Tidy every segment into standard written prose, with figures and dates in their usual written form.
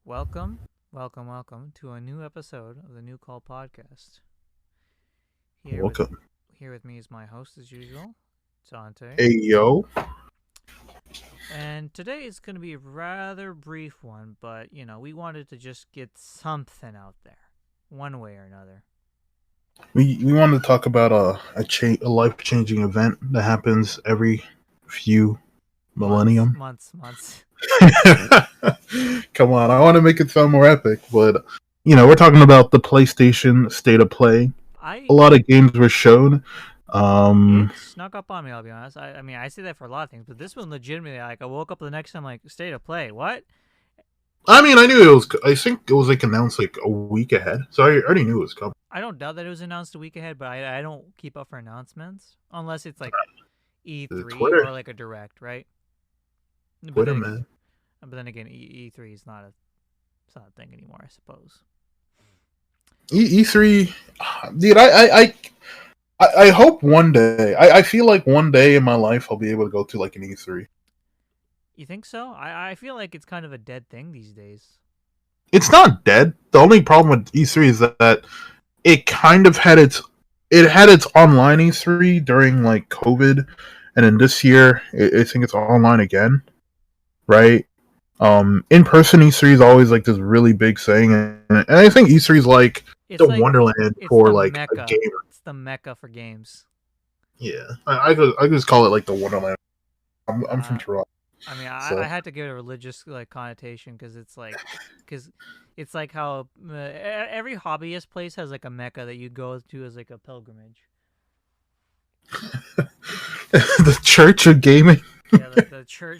Welcome to a new episode of the New Call podcast. Here with Welcome. here with me is my host as usual, Dante. Hey, yo. And today is going to be a rather brief one, but we wanted to just get something out there, one way or another. We wanted to talk about a life changing event that happens every few Months, millennium. months, months. Come on, I want to make it sound more epic, but we're talking about the PlayStation State of Play. A I lot of games were shown. It snuck up on me. I'll be honest. I mean, I say that for a lot of things, but this one legitimately, like, I woke up the next time like state of play. What? I mean, I knew it was. I think it was like announced like a week ahead, so I already knew it was coming. I don't doubt that it was announced a week ahead, but I don't keep up for announcements unless it's like E3 Twitter, or like a direct, right? But Twitter, then, man. but then again, E3 is not a thing anymore, I suppose. E3, dude. I hope one day. I feel like one day in my life I'll be able to go to like an E3. You think so? I feel like it's kind of a dead thing these days. It's not dead. The only problem with E3 is that it kind of had its online E3 during like COVID, and then this year I think it's online again, right? In person E3 is always like this really big thing, and I think E3 is like It's the like Wonderland it's for the like a mecca. gamer. It's the mecca for games. Yeah, I could just call it like the Wonderland. I'm from Uh, Toronto, I mean, I so had to give it a religious like connotation because it's like how every hobbyist place has like a mecca that you go to as like a pilgrimage. the Church of Gaming, Yeah, the church,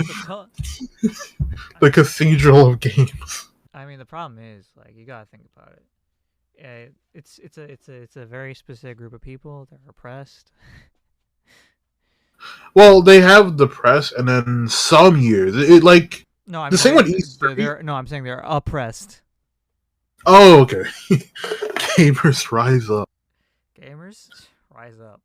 the Cathedral of Games. I mean, the problem is like you gotta think about it. It's a very specific group of people. They're oppressed. Well, they have the press, and then some years it like No, I the mean same with E3. they're no. I'm saying they're oppressed. Oh, okay. Gamers rise up. Gamers, rise up.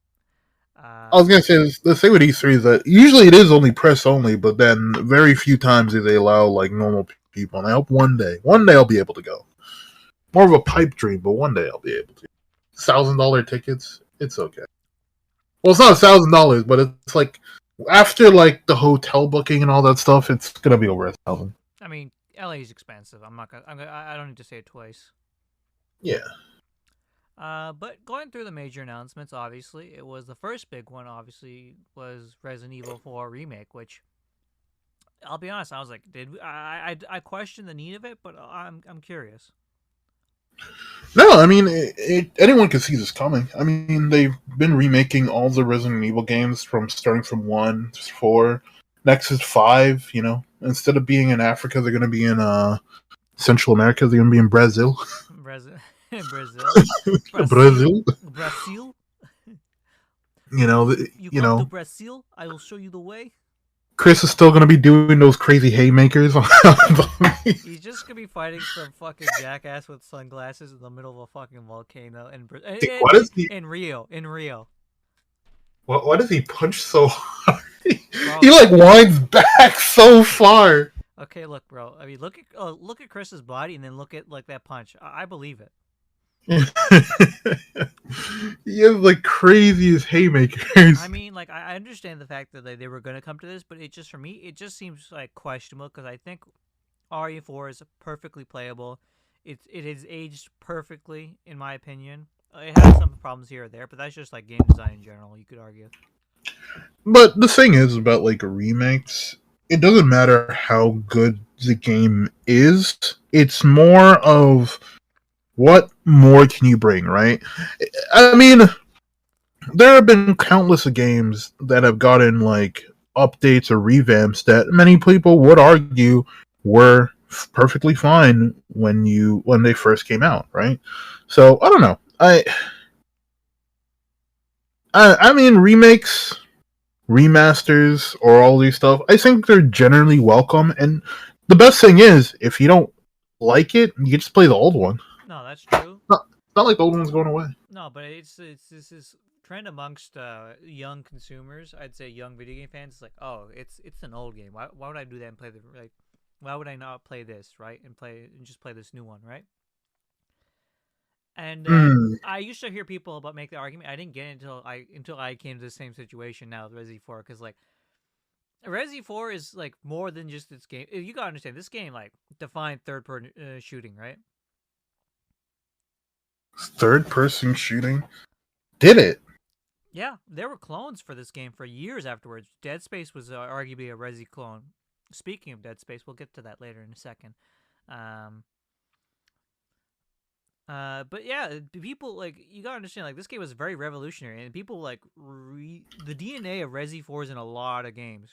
I was gonna say the thing with E3 is that usually it is only press only, but then very few times do they allow like normal people. And I hope one day I'll be able to go. More of a pipe dream, but one day I'll be able to. $1,000 tickets, it's okay. Well, it's not $1,000, but it's like after like the hotel booking and all that stuff, it's gonna be over 1,000. I mean, LA is expensive. I'm not gonna. I don't need to say it twice. Yeah. But going through the major announcements, obviously, it was the first big one. Obviously, was Resident Evil 4 remake, which I'll be honest, I was like, I questioned the need of it, but I'm curious. No, I mean, anyone can see this coming. I mean, they've been remaking all the Resident Evil games from starting from 1 to 4. Next is 5, Instead of being in Africa, they're going to be in Central America. They're going to be in Brazil. Brazil, Brazil, Brazil, Brazil. Brazil. You know, You you come to know, Brazil, I will show you the way. Chris is still going to be doing those crazy haymakers. He's just gonna be fighting some fucking jackass with sunglasses in the middle of a fucking volcano What is he? in Rio. In Rio, Why does he punch so hard? bro. He like winds back so far. Okay, look, bro. I mean, look at Chris's body, and then look at like that punch. I believe it. He has like craziest haymakers. I mean, like I understand the fact that they were gonna come to this, but it just for me, it just seems like questionable because I think RE4 is perfectly playable. It has aged perfectly, in my opinion. It has some problems here or there, but that's just like game design in general. You could argue. But the thing is about like remakes, it doesn't matter how good the game is. It's more of what more can you bring, right? I mean, there have been countless of games that have gotten like updates or revamps that many people would argue were perfectly fine when they first came out, right? So I don't know. I mean remakes, remasters, or all these stuff. I think they're generally welcome, and the best thing is if you don't like it, you can just play the old one. No, that's true. Not like the old one's going away. No, but it's this is trend amongst young consumers. I'd say young video game fans. It's like, oh, it's an old game. Why would I do that and play the like? Why would I not play this, right? And just play this new one, right? And Mm. I used to hear people about make the argument. I didn't get it until I came to the same situation now with Resi 4, because like Resi 4 is like more than just its game. You gotta understand, this game like defined third person shooting, right? Third person shooting? Did it? Yeah, there were clones for this game for years afterwards. Dead Space was arguably a Resi clone. Speaking of Dead Space, we'll get to that later in a second. Um, but yeah, people like, you gotta understand, like, this game was very revolutionary, and people like the DNA of Resi 4 is in a lot of games.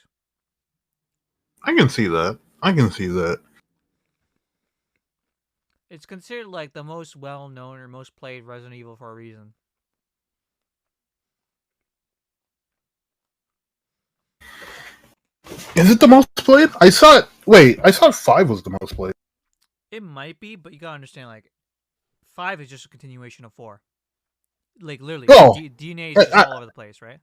I can see that. I can see that. It's considered like the most well known or most played Resident Evil for a reason. Is it the most played? I saw it. Wait, I thought 5 was the most played. It might be, but you gotta understand, like, 5 is just a continuation of 4. Like, literally, Oh, DNA is just all over the place, right?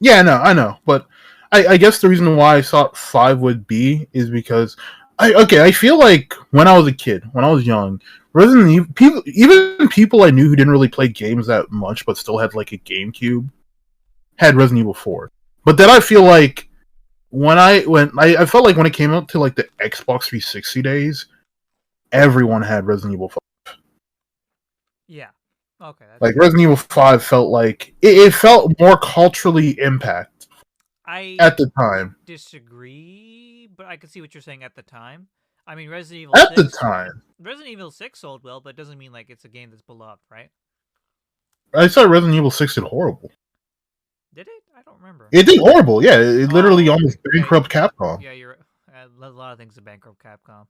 yeah, I know. But I guess the reason why I thought 5 would be is because I feel like when I was a kid, when I was young, Resident Evil people, even people I knew who didn't really play games that much but still had like a GameCube, had Resident Evil 4. But then I feel like I felt like when it came out to like the Xbox 360 days, everyone had Resident Evil 5. Yeah. Okay. Like Resident Evil 5 felt like it felt more culturally impact I at the time. disagree, but I can see what you're saying at the time. I mean, At the time, Resident Evil 6 sold well, but it doesn't mean like it's a game that's beloved, right? I thought Resident Evil 6 did horrible. Did it? I don't remember. It did horrible. Yeah, it literally almost bankrupt Capcom. Yeah, you're a lot of things to bankrupt Capcom.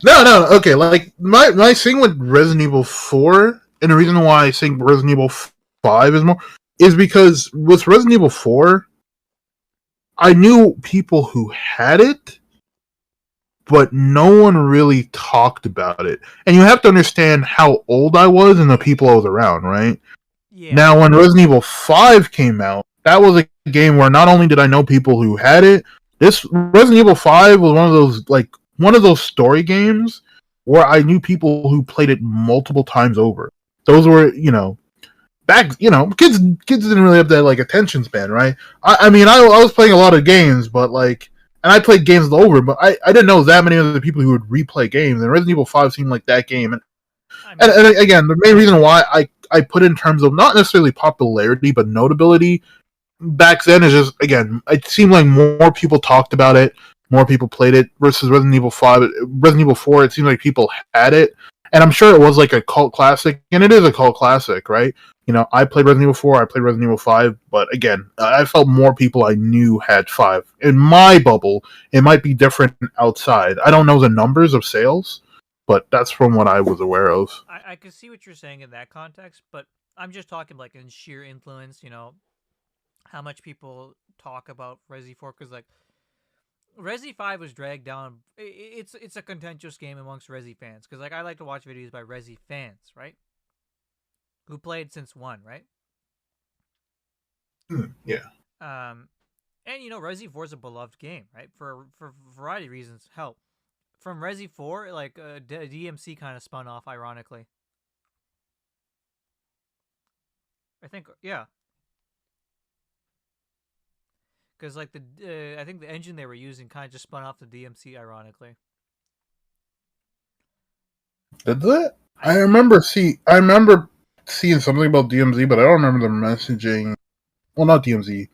No. Okay, like my thing with Resident Evil 4, and the reason why I think Resident Evil 5 is more, is because with Resident Evil 4, I knew people who had it, but no one really talked about it. And you have to understand how old I was and the people I was around, right? Yeah. Now, when Resident Evil 5 came out, that was a game where not only did I know people who had it, this Resident Evil 5 was one of those story games where I knew people who played it multiple times over. Those were, kids didn't really have that like attention span, right? I mean, I was playing a lot of games, but like, and I played games over, but I didn't know that many of the people who would replay games, and Resident Evil 5 seemed like that game. And again, the main reason why I put in terms of not necessarily popularity, but notability back then is just, again, it seemed like more people talked about it, more people played it versus Resident Evil 5. Resident Evil 4, it seemed like people had it. And I'm sure it was like a cult classic, and it is a cult classic, right? You know, I played Resident Evil 4, I played Resident Evil 5, but again, I felt more people I knew had 5. In my bubble, it might be different outside. I don't know the numbers of sales, but that's from what I was aware of. I can see what you're saying in that context, but I'm just talking like in sheer influence, how much people talk about Resi 4, because like Resi 5 was dragged down. It's a contentious game amongst Resi fans, because like I like to watch videos by Resi fans, right? Who played since 1, right? Yeah. And Resi 4 is a beloved game, right? For a variety of reasons. Hell, from Resi 4, like DMC kind of spun off, ironically. I think, yeah. Because like I think the engine they were using kind of just spun off the DMC, ironically. Did that? I remember seeing something about DMZ, but I don't remember the messaging. Well, not DMZ.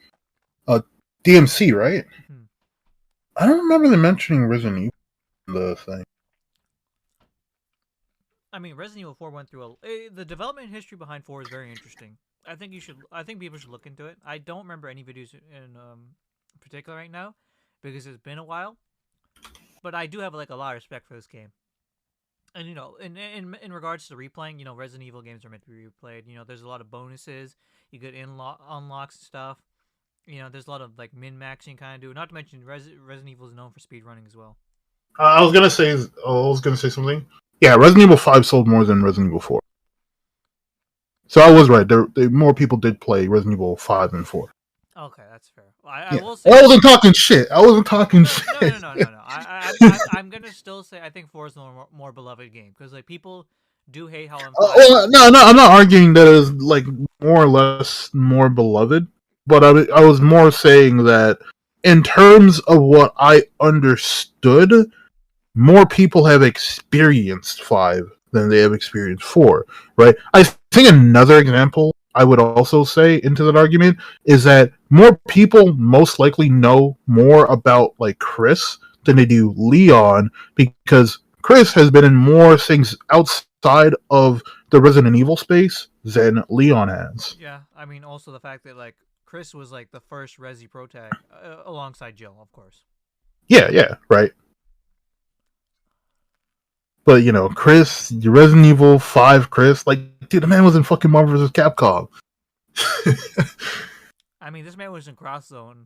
DMC, right? Hmm. I don't remember them mentioning Resident Evil in the thing. I mean, Resident Evil 4 went through the development history behind 4 is very interesting. I think people should look into it. I don't remember any videos in particular right now because it's been a while, but I do have like a lot of respect for this game. And in regards to replaying, Resident Evil games are meant to be replayed. There's a lot of bonuses. You get unlocks stuff. There's a lot of like min maxing kind of do. Not to mention Resident Evil is known for speed running as well. I was gonna say something. Yeah, Resident Evil 5 sold more than Resident Evil 4. So I was right. More people did play Resident Evil 5 than 4. Okay, that's fair. I Yeah, will say I this. wasn't talking shit. I wasn't talking No, no, shit. no, no, no, no. I'm gonna still say I think 4 is the more beloved game because like people do hate how in 5 Well, no, I'm not arguing that it was like more or less more beloved, but I was more saying that in terms of what I understood, more people have experienced 5 than they have experienced 4, right? I think another example I would also say into that argument is that more people most likely know more about like Chris than they do Leon because Chris has been in more things outside of the Resident Evil space than Leon has. Yeah, I mean also the fact that like Chris was like the first Resi Pro tag alongside Jill, of course. Yeah, right. But you know, Chris, Resident Evil 5 Chris, like dude, the man was in fucking Marvel vs. Capcom. I mean, this man was in Cross Zone.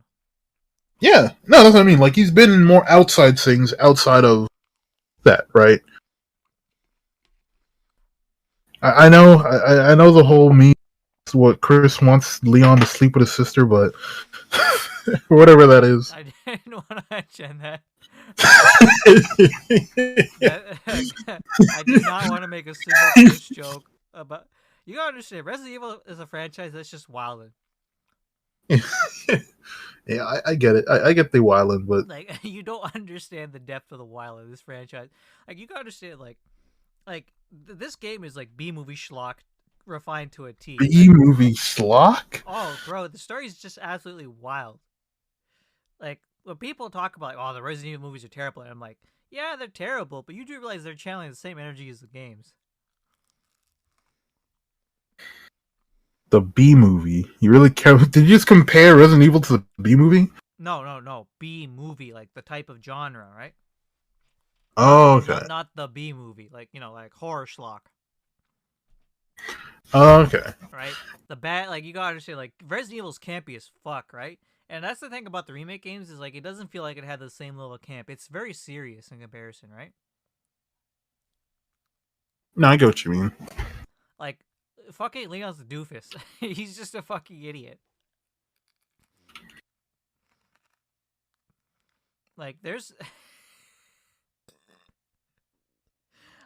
Yeah, no, that's what I mean. Like he's been in more outside things outside of that, right? I know the whole me what Chris wants Leon to sleep with his sister, but whatever that is. I didn't want to mention that. I did not want to make a single Chris joke about. You gotta understand, Resident Evil is a franchise that's just wilding. Yeah, I get it. I get the wildin', but Like you don't understand the depth of the wild of this franchise. Like you gotta understand, this game is like B movie schlock refined to a T. B movie schlock. Oh, bro, the story is just absolutely wild. Like when people talk about, oh, the Resident Evil movies are terrible, and I'm like, yeah, they're terrible, but you do realize they're channeling the same energy as the games. The B movie. You really care? Did you just compare Resident Evil to the B movie? No. B movie, like the type of genre, right? Oh, okay. Not the B movie, like like horror schlock. Oh, okay. Right? The bad, like you gotta understand, like Resident Evil's campy as fuck, right? And that's the thing about the remake games is like it doesn't feel like it had the same level of camp. It's very serious in comparison, right? No, I get what you mean. Like fucking Leon's a doofus. He's just a fucking idiot. Like there's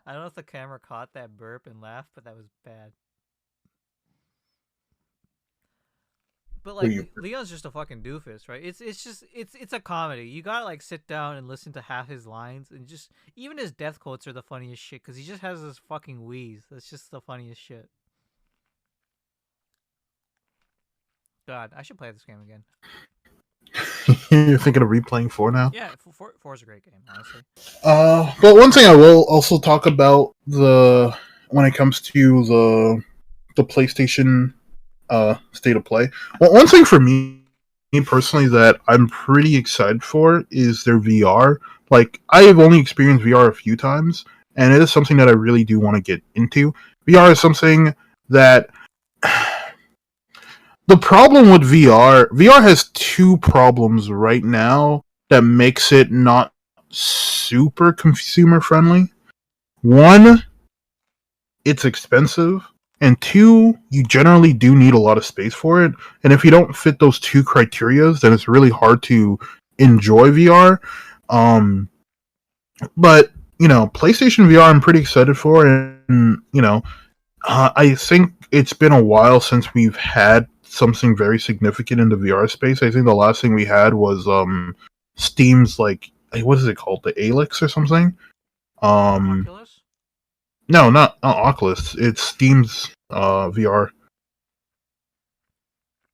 I don't know if the camera caught that burp and laughed, but that was bad. But like Leon's just a fucking doofus, right? It's a comedy. You gotta like sit down and listen to half his lines, and just even his death quotes are the funniest shit because he just has this fucking wheeze. That's just the funniest shit. God, I should play this game again. You're thinking of replaying 4 now? Yeah, 4 is a great game, honestly. But one thing I will also talk about when it comes to the PlayStation state of play. Well, one thing for me personally that I'm pretty excited for is their VR. Like I have only experienced VR a few times, and it is something that I really do want to get into. VR is something that the problem with VR has 2 problems right now that makes it not super consumer friendly. 1, it's expensive, and 2, you generally do need a lot of space for it. And if you don't fit those 2 criterias, then it's really hard to enjoy VR. But PlayStation VR I'm pretty excited for, and I think it's been a while since we've had something very significant in the VR space. I think the last thing we had was Steam's what is it called? The Alix or something? Oculus? No, not Oculus. It's Steam's VR.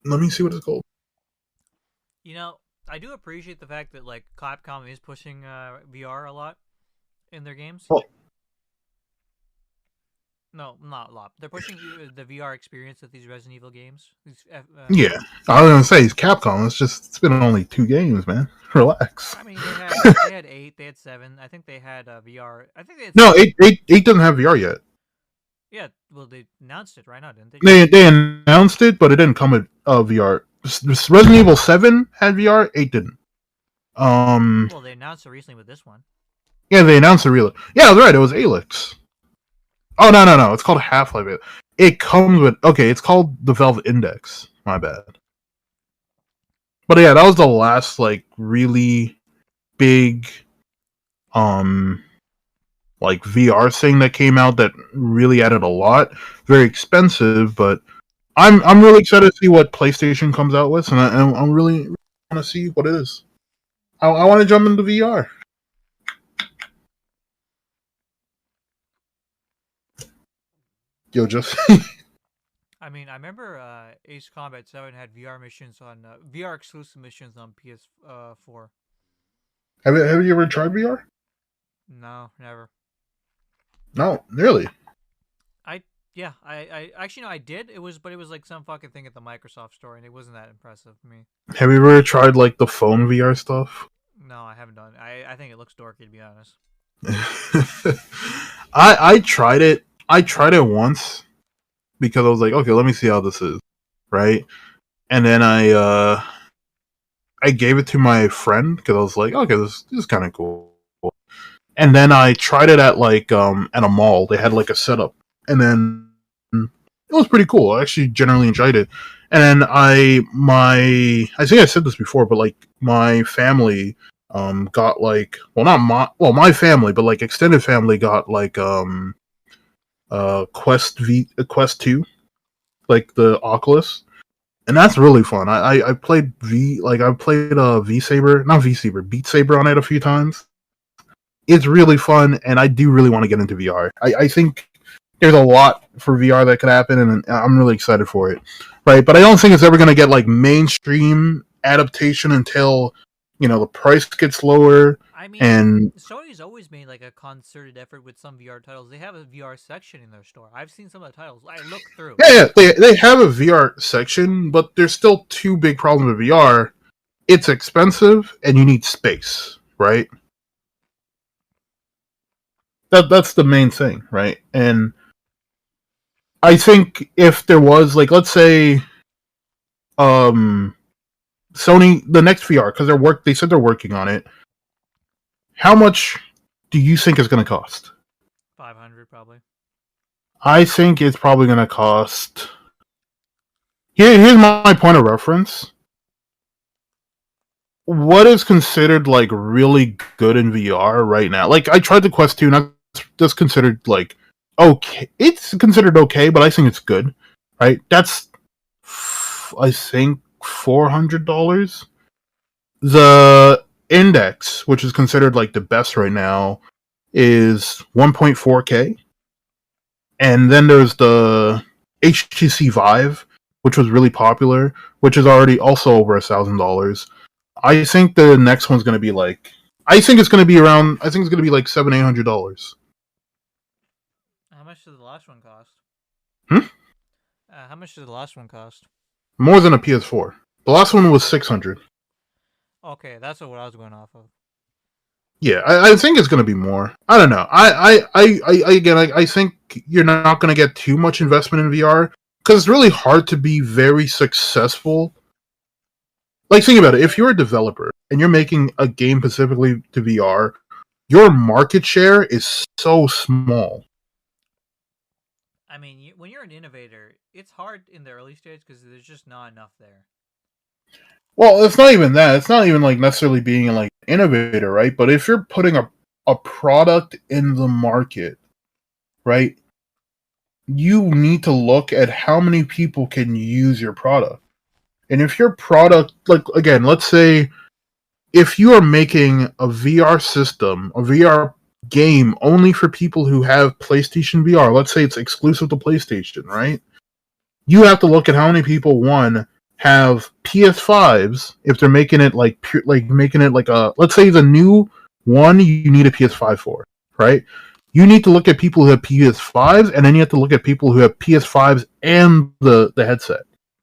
Let me see what it's called. I do appreciate the fact that like Capcom is pushing VR a lot in their games. Well, no, not a lot. They're pushing the VR experience with these Resident Evil games. Yeah, I was gonna say it's Capcom. It's been only 2 games, man. Relax. I mean, they had 8, they had 7. I think they had VR. I think they had No, 8 doesn't have VR yet. Yeah, well, they announced it right now, didn't they? They announced it, but it didn't come with VR. Resident Evil 7 had VR. 8 didn't. Well, they announced it recently with this one. Yeah, they announced the real. Yeah, that's right. It was Alix. Oh no! It's called Half-Life. It comes with. Okay, it's called the Valve Index. My bad. But yeah, that was the last like really big um like VR thing that came out that really added a lot. Very expensive, but I'm really excited to see what PlayStation comes out with, and I'm really want to see what it is. I want to jump into VR. Yo, just I mean, I remember Ace Combat 7 had VR missions on VR exclusive missions on PS4. have you ever tried VR? No, never. No, really. I yeah, I actually no, I did. But it was like some fucking thing at the Microsoft store, and it wasn't that impressive for me. Have you ever tried like the phone VR stuff? No, I haven't done. I think it looks dorky to be honest. I tried it. I tried it once because I was like, okay, let me see how this is, right? And then I gave it to my friend because I was like, okay, this is kind of cool. And then I tried it at like at a mall. They had like a setup, and then it was pretty cool. I actually generally enjoyed it. And then I think I said this before, but like my family got like, well, not my family, but like extended family got like Quest 2, like the Oculus, and that's really fun. I played V Saber, not V Saber, Beat Saber on it a few times. It's really fun, and I do really want to get into VR. I think there's a lot for VR that could happen, and I'm really excited for it. Right, but I don't think it's ever going to get like mainstream adaptation until the price gets lower. I mean, And Sony's always made like a concerted effort with some VR titles. They have a VR section in their store. I've seen some of the titles. I look through. yeah, they have a VR section, but there's still two big problems with VR. It's expensive, and you need space, right? That's the main thing, right? And I think if there was like, let's say, Sony, the next VR, because they said they're working on it. How much do you think it's going to cost? 500 probably. I think it's probably going to cost. Here's my point of reference. What is considered like really good in VR right now? Like I tried the Quest 2, and that's considered like okay. It's considered okay, but I think it's good. Right? That's I think $400. The Index, which is considered like the best right now, is 1.4K. And then there's the HTC Vive, which was really popular, which is already also over $1,000. I think the next one's going to be like, I think it's going to be like $700-800. How much did the last one cost? Hmm? How much did the last one cost? More than a PS4. The last one was 600. Okay, that's what I was going off of. Yeah, I think it's going to be more. I don't know. I think you're not going to get too much investment in VR because it's really hard to be very successful. Like, think about it. If you're a developer and you're making a game specifically to VR, your market share is so small. I mean, when you're an innovator, it's hard in the early stage because there's just not enough there. Well, it's not even that. It's not even like necessarily being like an innovator, right? But if you're putting a product in the market, right, you need to look at how many people can use your product. And if your product, like, again, let's say if you are making a VR system, a VR game only for people who have PlayStation VR, let's say it's exclusive to PlayStation, right? You have to look at how many people, one, have PS5s. If they're making it like making it like a, let's say the new one, you need a PS5 for, right? You need to look at people who have PS5s, and then you have to look at people who have PS5s and the headset.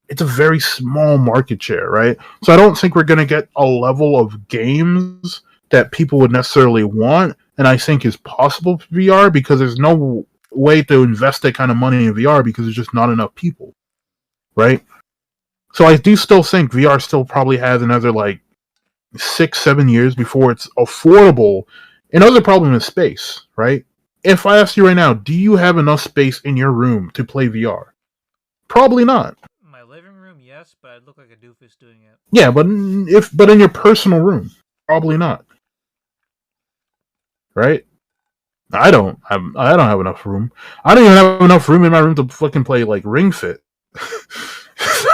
It's a very small market share, right? So I don't think we're going to get a level of games that people would necessarily want, and I think is possible for VR because there's no way to invest that kind of money in VR because there's just not enough people, right? So I do still think VR still probably has another like 6-7 years before it's affordable. Another problem is space, right? If I ask you right now, do you have enough space in your room to play VR? Probably not. My living room, yes, but I'd look like a doofus doing it. Yeah, but in your personal room, probably not. Right? I don't have enough room. I don't even have enough room in my room to fucking play like Ring Fit. It's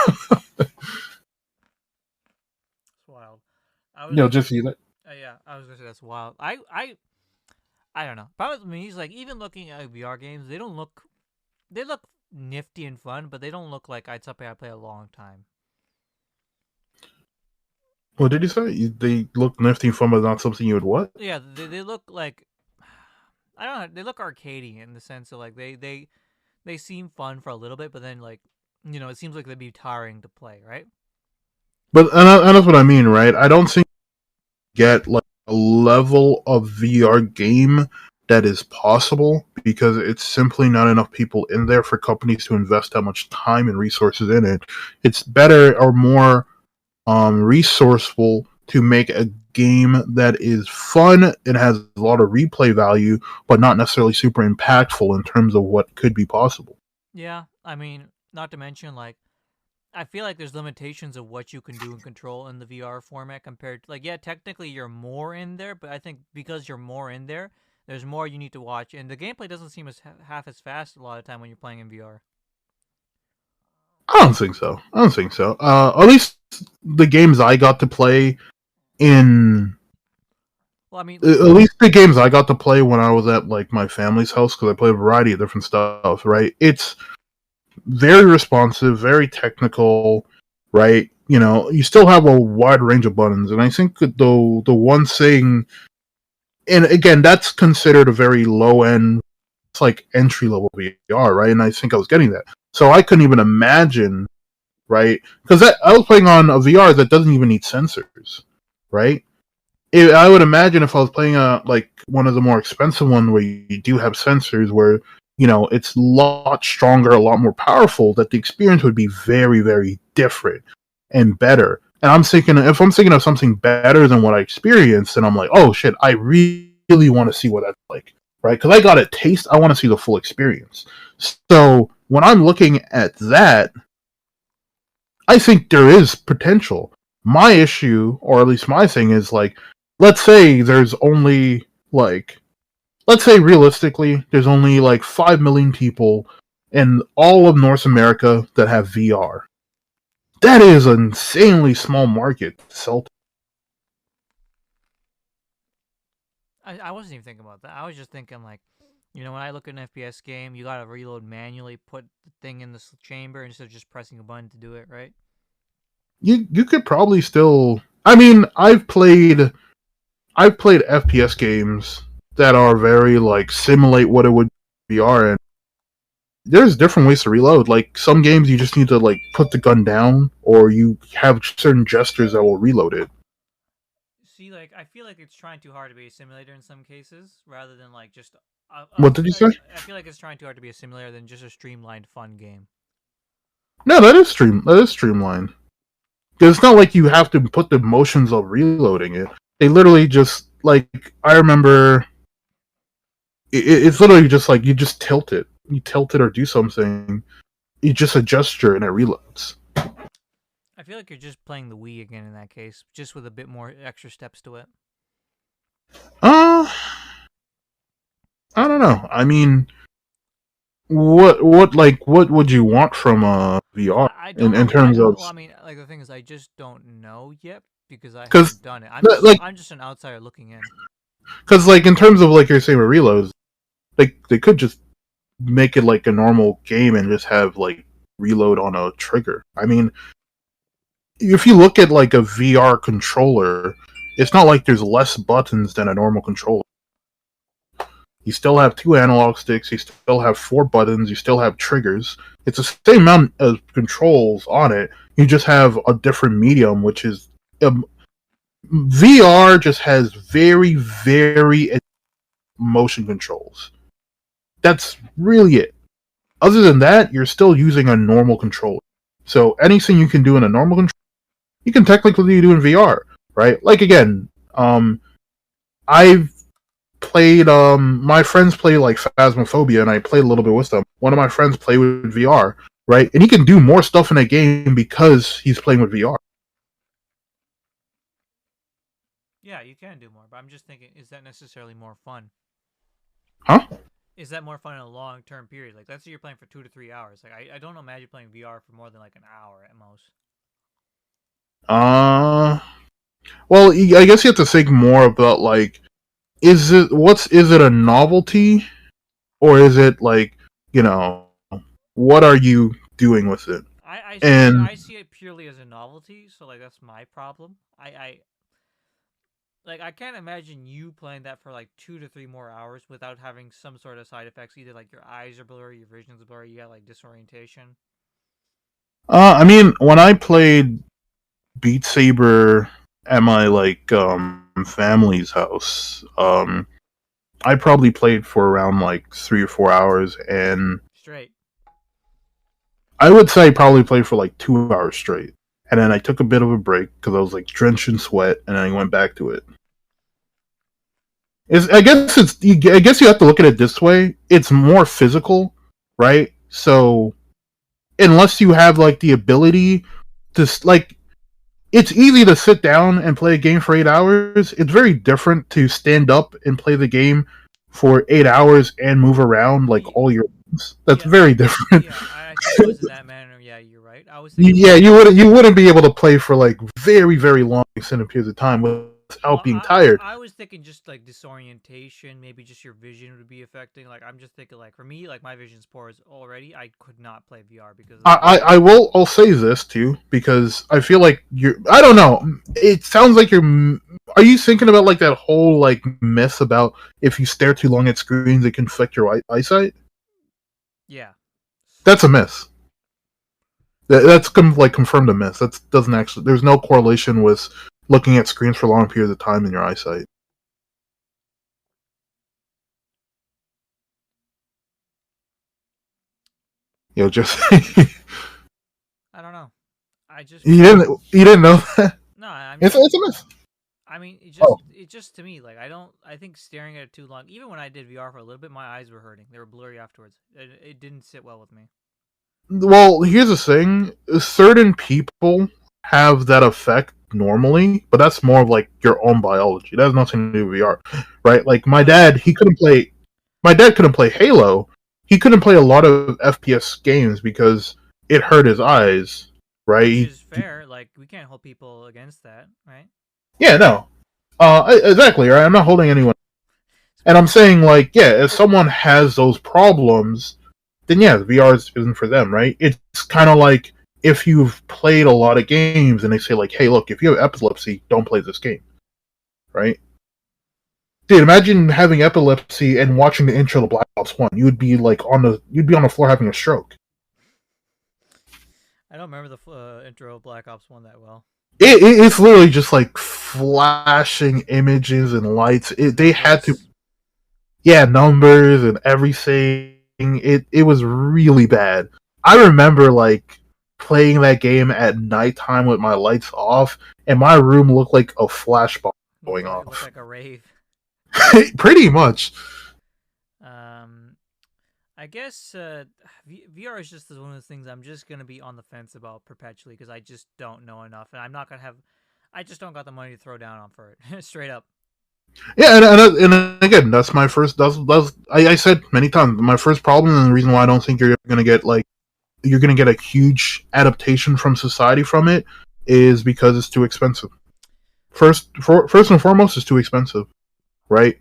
wild. I was Just see that. yeah, I was gonna say that's wild. I don't know. Problem with me is like even looking at VR games, they look nifty and fun, but they don't look like something I play a long time. What did you say? They look nifty and fun, but not something you would what? Yeah, they look like I don't know. They look arcadey in the sense of like they seem fun for a little bit, but then like it seems like they'd be tiring to play, right? But and that's what I mean, right? I don't think you get like a level of VR game that is possible because it's simply not enough people in there for companies to invest that much time and resources in it. It's better or more resourceful to make a game that is fun and has a lot of replay value, but not necessarily super impactful in terms of what could be possible. Yeah, I mean, not to mention like I feel like there's limitations of what you can do and control in the VR format compared to like yeah, technically you're more in there, but I think because you're more in there, there's more you need to watch, and the gameplay doesn't seem as half as fast a lot of time when you're playing in VR. I don't think so. At least the games I got to play in. Well, I mean, At least the games I got to play when I was at like my family's house, because I play a variety of different stuff. Right, it's very responsive, very technical. Right, you still have a wide range of buttons, and I think the one thing, and again, that's considered a very low end. It's like entry level VR, right? And I think I was getting that. So I couldn't even imagine, right? Because I was playing on a VR that doesn't even need sensors, right? I would imagine if I was playing like one of the more expensive ones where you do have sensors, where it's a lot stronger, a lot more powerful, that the experience would be very, very different and better. And if I'm thinking of something better than what I experienced, then I'm like, oh shit, I really want to see what that's like, right? Because I got a taste, I want to see the full experience. So when I'm looking at that, I think there is potential. My issue, or at least my thing, is like, let's say realistically, there's only like 5 million people in all of North America that have VR. That is an insanely small market to sell to. I wasn't even thinking about that. I was just thinking like, when I look at an FPS game, you gotta reload manually, put the thing in the chamber instead of just pressing a button to do it, right? You could probably still. I mean, I've played FPS games that are very like simulate what it would be VR, and there's different ways to reload. Like some games, you just need to like put the gun down, or you have certain gestures that will reload it. See, like I feel like it's trying too hard to be a simulator in some cases, rather than like just. What did you say? I feel like it's trying too hard to be a simulator than just a streamlined, fun game. No, that is streamlined. Because it's not like you have to put the motions of reloading it. They literally just like I remember. It's literally just like you just tilt it. You tilt it or do something. You just a gesture and it reloads. I feel like you're just playing the Wii again in that case, just with a bit more extra steps to it. I don't know. I mean, what would you want from a VR in terms of? Well, I mean, like the thing is, I just don't know yet because I haven't done it. I'm just an outsider looking in. Because like in terms of like you're saying with reloads, they could just make it like a normal game and just have like reload on a trigger. I mean, if you look at like a VR controller, it's not like there's less buttons than a normal controller. You still have 2 analog sticks, you still have 4 buttons, you still have triggers. It's the same amount of controls on it. You just have a different medium, which is VR just has very, very motion controls. That's really it. Other than that, you're still using a normal controller. So anything you can do in a normal controller, you can technically do in VR, right? Like again, I've played my friends play like Phasmophobia, and I played a little bit with them. One of my friends played with VR. right? And he can do more stuff in a game because he's playing with VR. Yeah, you can do more, but I'm just thinking, is that necessarily more fun? Huh? Is that more fun in a long term period? Like, let's say you're playing for 2 to 3 hours. Like, I don't imagine playing VR for more than like an hour at most. Uh, well, I guess you have to think more about like, is it a novelty or is it like, you know, what are you doing with it? And I see it purely as a novelty, so like that's my problem. I can't imagine you playing that for like 2 to 3 more hours without having some sort of side effects. Either like your eyes are blurry, your vision's blurry, you got like disorientation. I mean, when I played Beat Saber at my like family's house, I probably played for around like 3 or 4 hours, and Straight. I would say I probably played for like 2 hours straight. And then I took a bit of a break because I was like drenched in sweat, and then I went back to it. I guess I guess you have to look at it this way. It's more physical, right? So unless you have like the ability to like, it's easy to sit down and play a game for 8 hours. It's very different to stand up and play the game for 8 hours and move around like all your limbs. That's Yeah, very different. yeah. I suppose in that manner, yeah, you're right. I was thinking Yeah, more. you wouldn't be able to play for like very long extended periods of time Well, without being tired. I was thinking just like disorientation, maybe just your vision would be affecting. Like I'm just thinking like for me, like my vision's poor as already. I could not play VR because of that. I'll say this too because I feel like you're, I don't know, it sounds like are you thinking about like that whole like myth about if you stare too long at screens it can affect your eyesight? Yeah. That's a myth. That's like confirmed a myth. That doesn't actually, there's no correlation with looking at screens for long periods of time in your eyesight. You know, just I don't know. I just you didn't know that? no. I'm just. It's a myth. I mean, Oh, it just to me like I don't. I think staring at it too long. Even when I did VR for a little bit, my eyes were hurting. They were blurry afterwards. It didn't sit well with me. well, here's the thing: certain people have that effect normally, but that's more of like your own biology. That has nothing to do with VR, right? Like my No, yeah, dad, he couldn't play. My dad couldn't play Halo. He couldn't play a lot of FPS games because it hurt his eyes, right? which is fair. Like we can't hold people against that, right? Yeah, no, exactly, right. I'm not holding anyone, and I'm saying like, yeah, if someone has those problems, then yeah, the VR isn't for them, right? It's kind of like if you've played a lot of games and they say like, hey, look, if you have epilepsy, don't play this game, right? Dude, imagine having epilepsy and watching the intro to Black Ops One. You would be like you'd be on the floor having a stroke. I don't remember the intro of Black Ops One that well. It's literally just like flashing images and lights. They had to, Numbers. yeah, numbers and everything. It was really bad. I remember like playing that game at nighttime with my lights off, and my room looked like a flashbang going It looked off. like a rave. Pretty much. Um, I guess VR is just one of those things I'm just gonna be on the fence about perpetually because I just don't know enough, and I'm not gonna have. I just don't got the money to throw down on for it. Straight up. Yeah, and again, that's my first. I said many times my first problem, and the reason why I don't think you're gonna get like you're gonna get a huge adaptation from society from it is because it's too expensive. First and foremost, it's too expensive, right?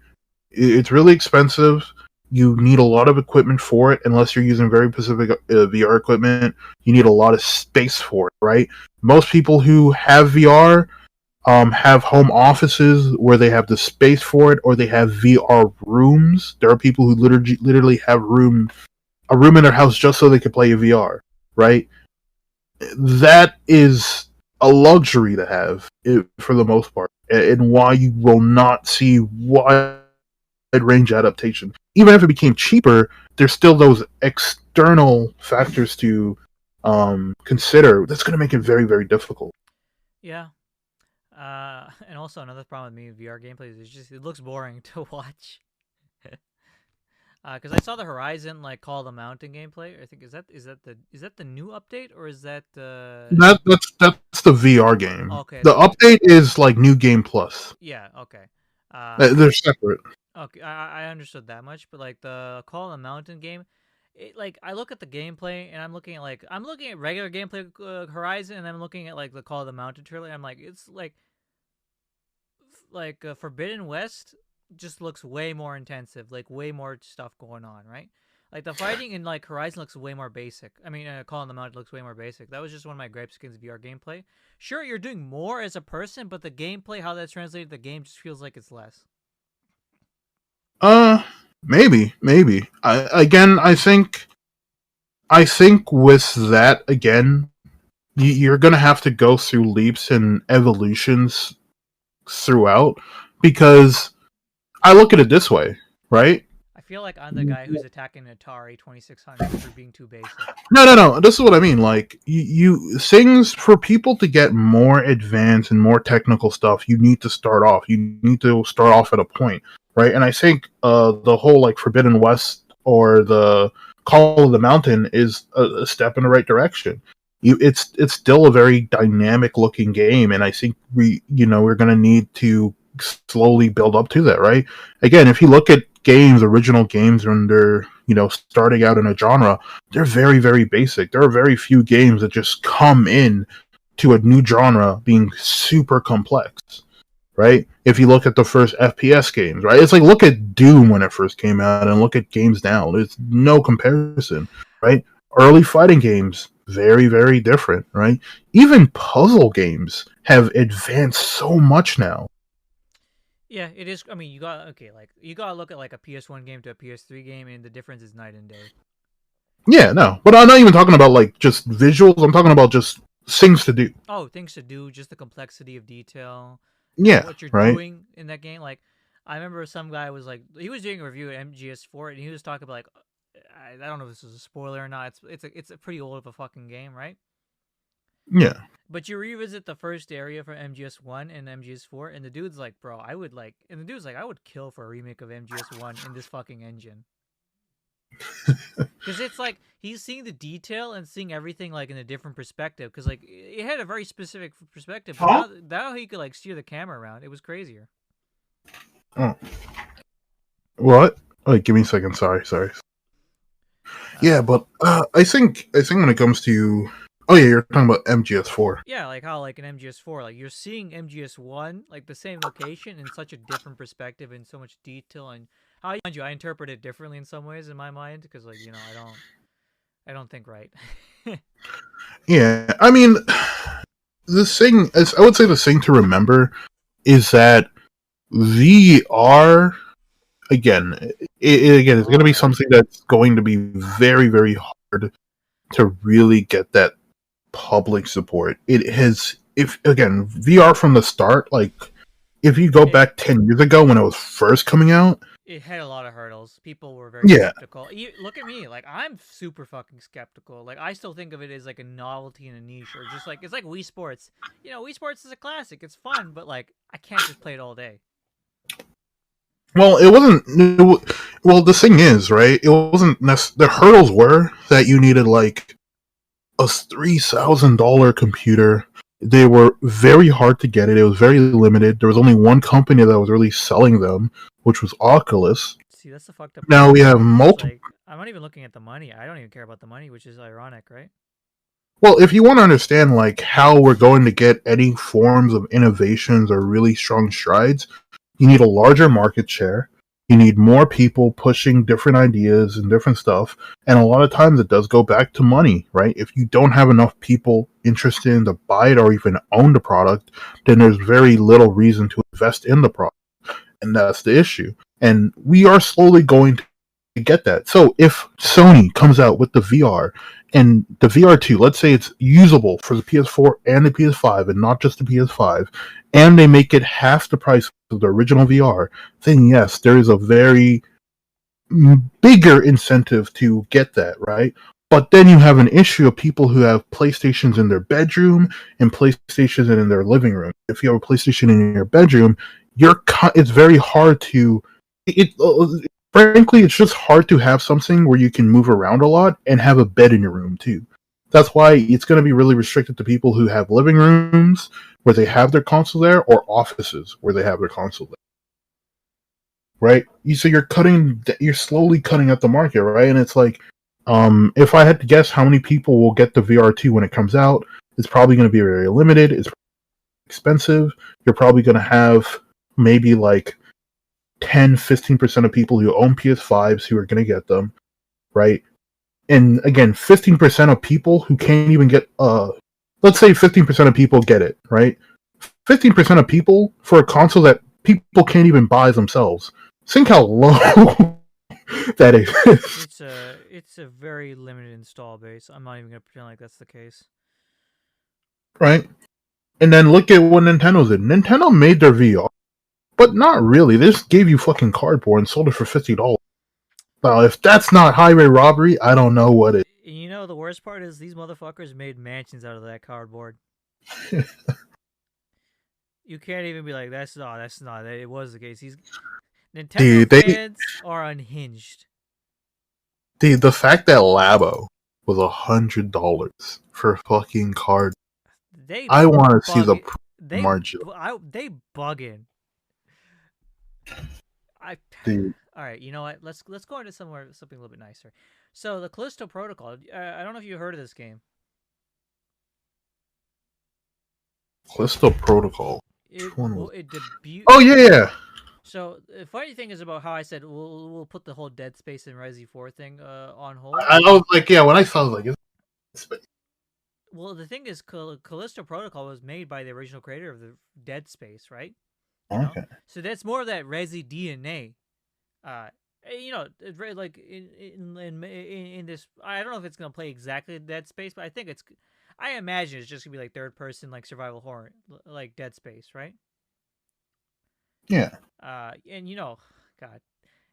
It's really expensive. You need a lot of equipment for it, unless you're using very specific VR equipment. You need a lot of space for it, right? Most people who have VR have home offices where they have the space for it, or they have VR rooms. There are people who literally have a room in their house just so they could play VR, right? That is a luxury to have for the most part, and why you will not see wide range adaptation. Even if it became cheaper, there's still those external factors to consider. That's going to make it very difficult. Yeah. And also another problem with me with VR gameplay is just it looks boring to watch. Because I saw the Horizon like Call of the Mountain gameplay. I think is that the new update or is that the That's the VR game. okay The update is like New Game Plus. yeah okay. Uh, They're separate. okay, I understood that much, but like the Call of the Mountain game, like I look at the gameplay and I'm looking at regular gameplay Horizon and I'm looking at like the Call of the Mountain trailer. And I'm like it's like Forbidden West just looks way more intensive, like way more stuff going on, right? Like the fighting in like Horizon looks way more basic. I mean, Call of the Mountain looks way more basic. That was just one of my gripes against VR gameplay. Sure, you're doing more as a person, but the gameplay, how that's translated to the game, just feels like it's less. Maybe. I think with that again, you're gonna have to go through leaps and evolutions throughout, because I look at it this way, right? I feel like I'm the guy who's attacking Atari 2600 for being too basic. No. This is what I mean. Like you things for people to get more advanced and more technical stuff, you need to start off. You need to start off at a point, right? And I think the whole like Forbidden West or the Call of the Mountain is a step in the right direction. It's still a very dynamic looking game, and I think we're going to need to slowly build up to that, right? Again, if you look at original games when they're starting out in a genre, they're very, very basic. There are very few games that just come in to a new genre being super complex, right? If you look at the first FPS games, right? It's like look at Doom when it first came out and look at games now. There's no comparison, right? Early fighting games, very, very different, right? Even puzzle games have advanced so much now. Yeah, it is. I mean, you gotta look at like a PS1 game to a PS3 game, and the difference is night and day. Yeah, no, but I'm not even talking about like just visuals. I'm talking about just things to do. Oh, things to do, just the complexity of detail. Yeah, What you're right. doing in that game. Like, I remember some guy was like, he was doing a review at MGS4, and he was talking about like, I don't know if this was a spoiler or not. It's a pretty old of a fucking game, right? Yeah. But you revisit the first area from MGS1 and MGS4, and the dude's like, bro, I would kill for a remake of MGS1 in this fucking engine. Because it's like he's seeing the detail and seeing everything like in a different perspective. Because like it had a very specific perspective, but now he could like steer the camera around. It was crazier. Oh. What? Wait, give me a second. Sorry. Yeah, but I think when it comes to you're talking about MGS4. Yeah, like how like in MGS4, like you're seeing MGS1 like the same location in such a different perspective and so much detail, and how mind you, I interpret it differently in some ways in my mind because like I don't think right. Yeah, I mean, I would say the thing to remember is that VR again, it's going to be something that's going to be very, very hard to really get that public support. It has, if again, VR from the start, like if you go back 10 years ago when it was first coming out, it had a lot of hurdles. People were very skeptical. Look at me, like I'm super fucking skeptical. Like I still think of it as like a novelty and a niche, or just like it's like Wii Sports. Wii Sports is a classic. It's fun, but like I can't just play it all day. Well, it wasn't. Well, the thing is, right? It wasn't. The hurdles were that you needed like a $3,000 computer. They were very hard to get. It was very limited. There was only one company that was really selling them, which was Oculus. See, that's the fucked up. Now we have multiple. Like, I'm not even looking at the money. I don't even care about the money, which is ironic, right? Well, if you want to understand like how we're going to get any forms of innovations or really strong strides, you need a larger market share. You need more people pushing different ideas and different stuff. And a lot of times it does go back to money, right? If you don't have enough people interested in to buy it or even own the product, then there's very little reason to invest in the product. And that's the issue. And we are slowly going to get that. So if Sony comes out with the VR and the VR2, let's say it's usable for the PS4 and the PS5 and not just the PS5, and they make it half the price of the original VR, then yes, there is a very bigger incentive to get that, right? But then you have an issue of people who have PlayStations in their bedroom and PlayStations in their living room. If you have a PlayStation in your bedroom, it's very hard to frankly, it's just hard to have something where you can move around a lot and have a bed in your room too. That's why it's going to be really restricted to people who have living rooms where they have their console there, or offices where they have their console there. Right? So you're slowly cutting out the market, right? And it's like, if I had to guess how many people will get the VR2 when it comes out, it's probably going to be very limited. It's expensive. You're probably going to have maybe like 10-15% of people who own PS5s who are going to get them, right? And again, 15% of people who can't even get, let's say 15% of people get it, right? 15% of people for a console that people can't even buy themselves. Think how low that is. It's a very limited install base. I'm not even gonna pretend like that's the case. Right? And then look at what Nintendo did. Nintendo made their VR, but not really. They just gave you fucking cardboard and sold it for $50. Now, if that's not highway robbery, I don't know what is. You know, the worst part is these motherfuckers made mansions out of that cardboard. You can't even be like, that's not. It was the case. Nintendo fans are unhinged. Dude, the fact that Labo was $100 for fucking card. I want to see the margin. They bugging. Dude. All right, you know what? Let's go into something a little bit nicer. So the Callisto Protocol. I don't know if you heard of this game. Callisto Protocol. It debuted. Oh yeah. So the funny thing is about how I said we'll put the whole Dead Space and Resi 4 thing on hold. I was like, yeah, when I saw it, I was like, it's Space. Well, the thing is, Callisto Protocol was made by the original creator of the Dead Space, right? Okay. So that's more of that Resi DNA. Like in this, I don't know if it's gonna play exactly Dead Space, but I imagine it's just gonna be like third person, like survival horror, like Dead Space, right? Yeah. And God,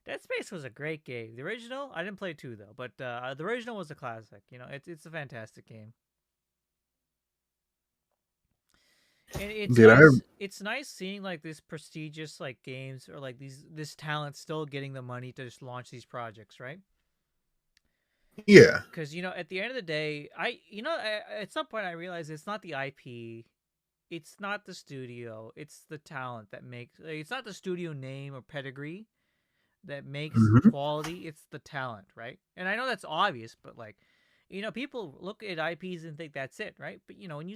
Dead Space was a great game. The original, I didn't play 2 though, but the original was a classic. It's a fantastic game. And it's nice seeing like this prestigious like games or like this talent still getting the money to just launch these projects, right? Yeah. Because at the end of the day, at some point I realized it's not the IP, it's not the studio, it's the talent that makes. It's not the studio name or pedigree that makes quality. It's the talent, right? And I know that's obvious, but like. People look at IPs and think that's it, right? But when you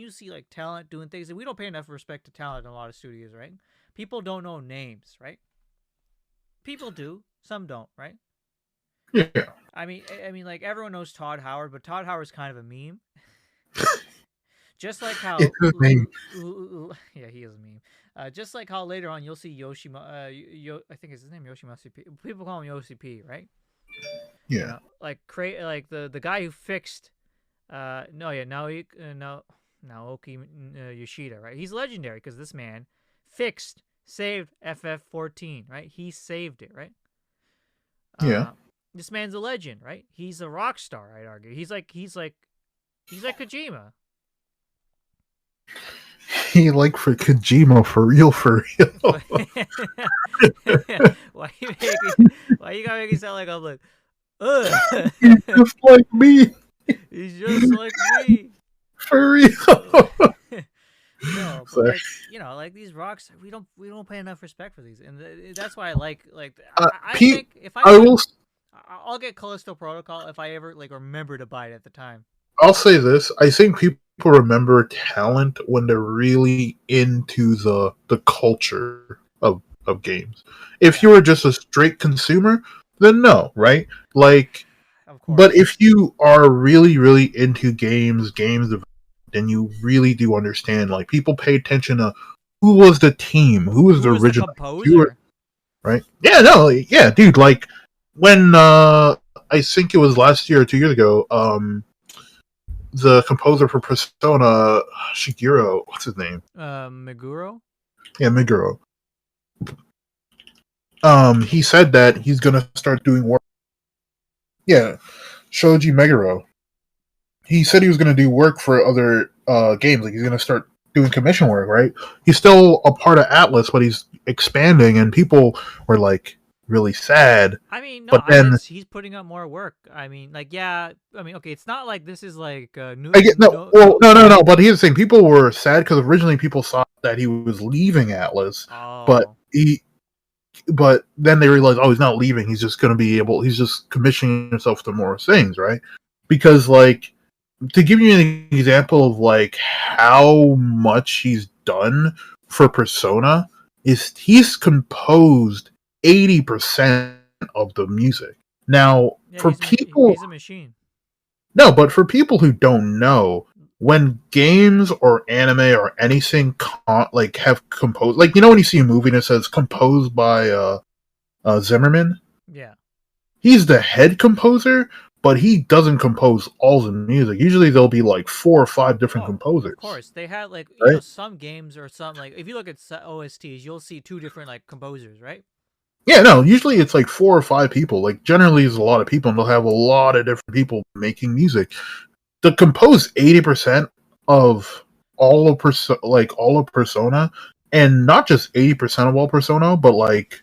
see like talent doing things, and we don't pay enough respect to talent in a lot of studios, right? People don't know names, right? People do, some don't, right? Yeah. I mean, like everyone knows Todd Howard, but Todd Howard's kind of a meme. Just like how, yeah, he is a meme. Just like how later on you'll see Yoshima. I think it's his name, Yoshimasa P. People call him Yoshi P, right? Yeah. Like the guy who fixed Naoki Yoshida, right? He's legendary because this man saved FF14, right? He saved it, right? Yeah. This man's a legend, right? He's a rock star, I'd argue. He's like Kojima. He for Kojima for real. Why you gotta make me sound like I'm like, ugh. He's just like me. He's just like me. For real. No, but like these rocks, we don't pay enough respect for these, and that's why I think if I'll get Callisto Protocol if I ever remember to buy it at the time. I'll say this: I think people remember talent when they're really into the culture of games. If you were just a straight consumer, then no, right? Of course. But if you are really, really into games, then you really do understand. Like people pay attention to who was the team, who was the original composer, right? Yeah, no, yeah, dude. Like when I think it was last year or 2 years ago, the composer for Persona, Shigeru, what's his name? Meguro. Yeah, Meguro. He said that he's gonna start doing work. Yeah, Shoji Meguro. He said he was gonna do work for other games. Like he's gonna start doing commission work, right? He's still a part of Atlas, but he's expanding. And people were like, really sad. I mean, no, But I then think he's putting up more work. I mean, like, yeah, I mean, okay, it's not like this is like I get no, no, well, no. no. But here's the thing: people were sad because originally people thought that he was leaving Atlas, but Oh, but then they realized, oh, he's not leaving. He's just going to be able. He's just commissioning himself to more things, right? Because, like, to give you an example of like how much he's done for Persona, is he's composed 80% of the music. Now, yeah, for people, he's a machine. no, but for people who don't know, when games or anime or anything like have composed, like, you know when you see a movie and it says composed by Zimmerman, Yeah. he's the head composer, but he doesn't compose all the music. Usually there'll be like 4 or 5 different Oh, of composers, course. They had like right? some games or some like if you look at OSTs, you'll see two different like composers, right? Yeah, no, usually it's like 4 or 5 people. Like generally there's a lot of people and they'll have a lot of different people making music. To compose 80% of all of Persona, and not just 80% of all Persona, but like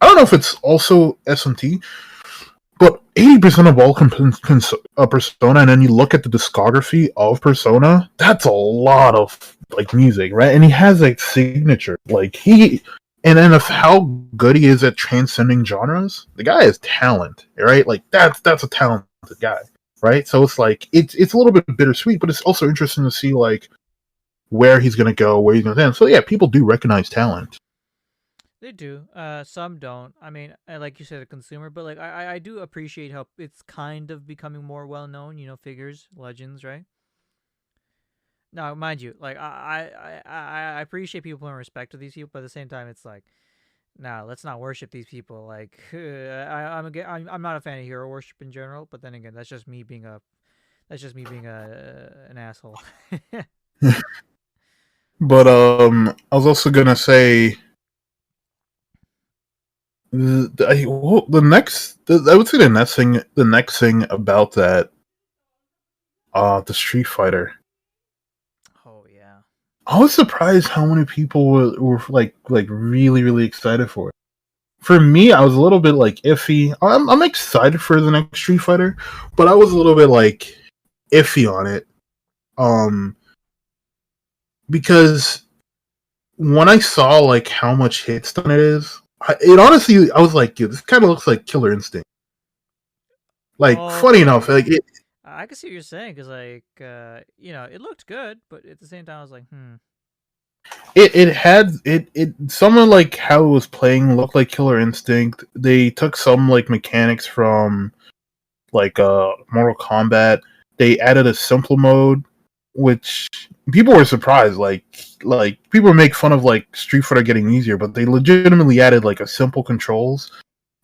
I don't know if it's also SMT, but 80% of all Persona, and then you look at the discography of Persona, that's a lot of like music, right? And he has like signature, like and then of how good he is at transcending genres, the guy has talent, right? Like that's a talented guy, right? So it's like it's a little bit bittersweet, but it's also interesting to see like where he's gonna go, where he's gonna end. So yeah, people do recognize talent. They do. Some don't. I mean, like you said, a consumer, but like I do appreciate how it's kind of becoming more well known. You know, figures, legends, right? Now, mind you, like I appreciate people putting respect to these people, but at the same time, it's like, nah, let's not worship these people. Like, I'm not a fan of hero worship in general, but then again, that's just me being an asshole. But I was also gonna say I would say the next thing about that, the Street Fighter. Oh yeah. I was surprised how many people were like really really excited for it. For me, I was a little bit like iffy. I'm excited for the next Street Fighter, but I was a little bit like iffy on it. Um, because when I saw like how much hit stun it is, it honestly, I was like, dude, this kind of looks like Killer Instinct. Like, funny enough, Okay. like I can see what you're saying because, like, it looked good, but at the same time, I was like, hmm. it had some of like how it was playing looked like Killer Instinct. They took some like mechanics from like Mortal Kombat. They added a simple mode, which people were surprised. Like people make fun of like Street Fighter getting easier, but they legitimately added like a simple controls,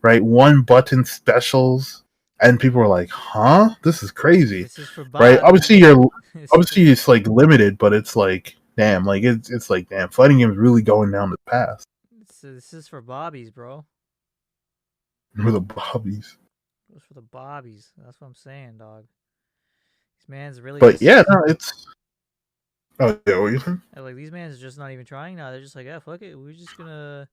right? One button specials, and people were like, "Huh, this is crazy." This is for Right? Obviously, Bobby. This is it's like limited, but it's like damn, like it's like damn, fighting games really going down the path this is for Bobbies, bro. for the Bobbies. It's for the Bobbies. That's what I'm saying, dog. These man's really But just yeah, no, it's oh yeah, what you saying? like these man's just not even trying now. They're just like, yeah, fuck it. We're just gonna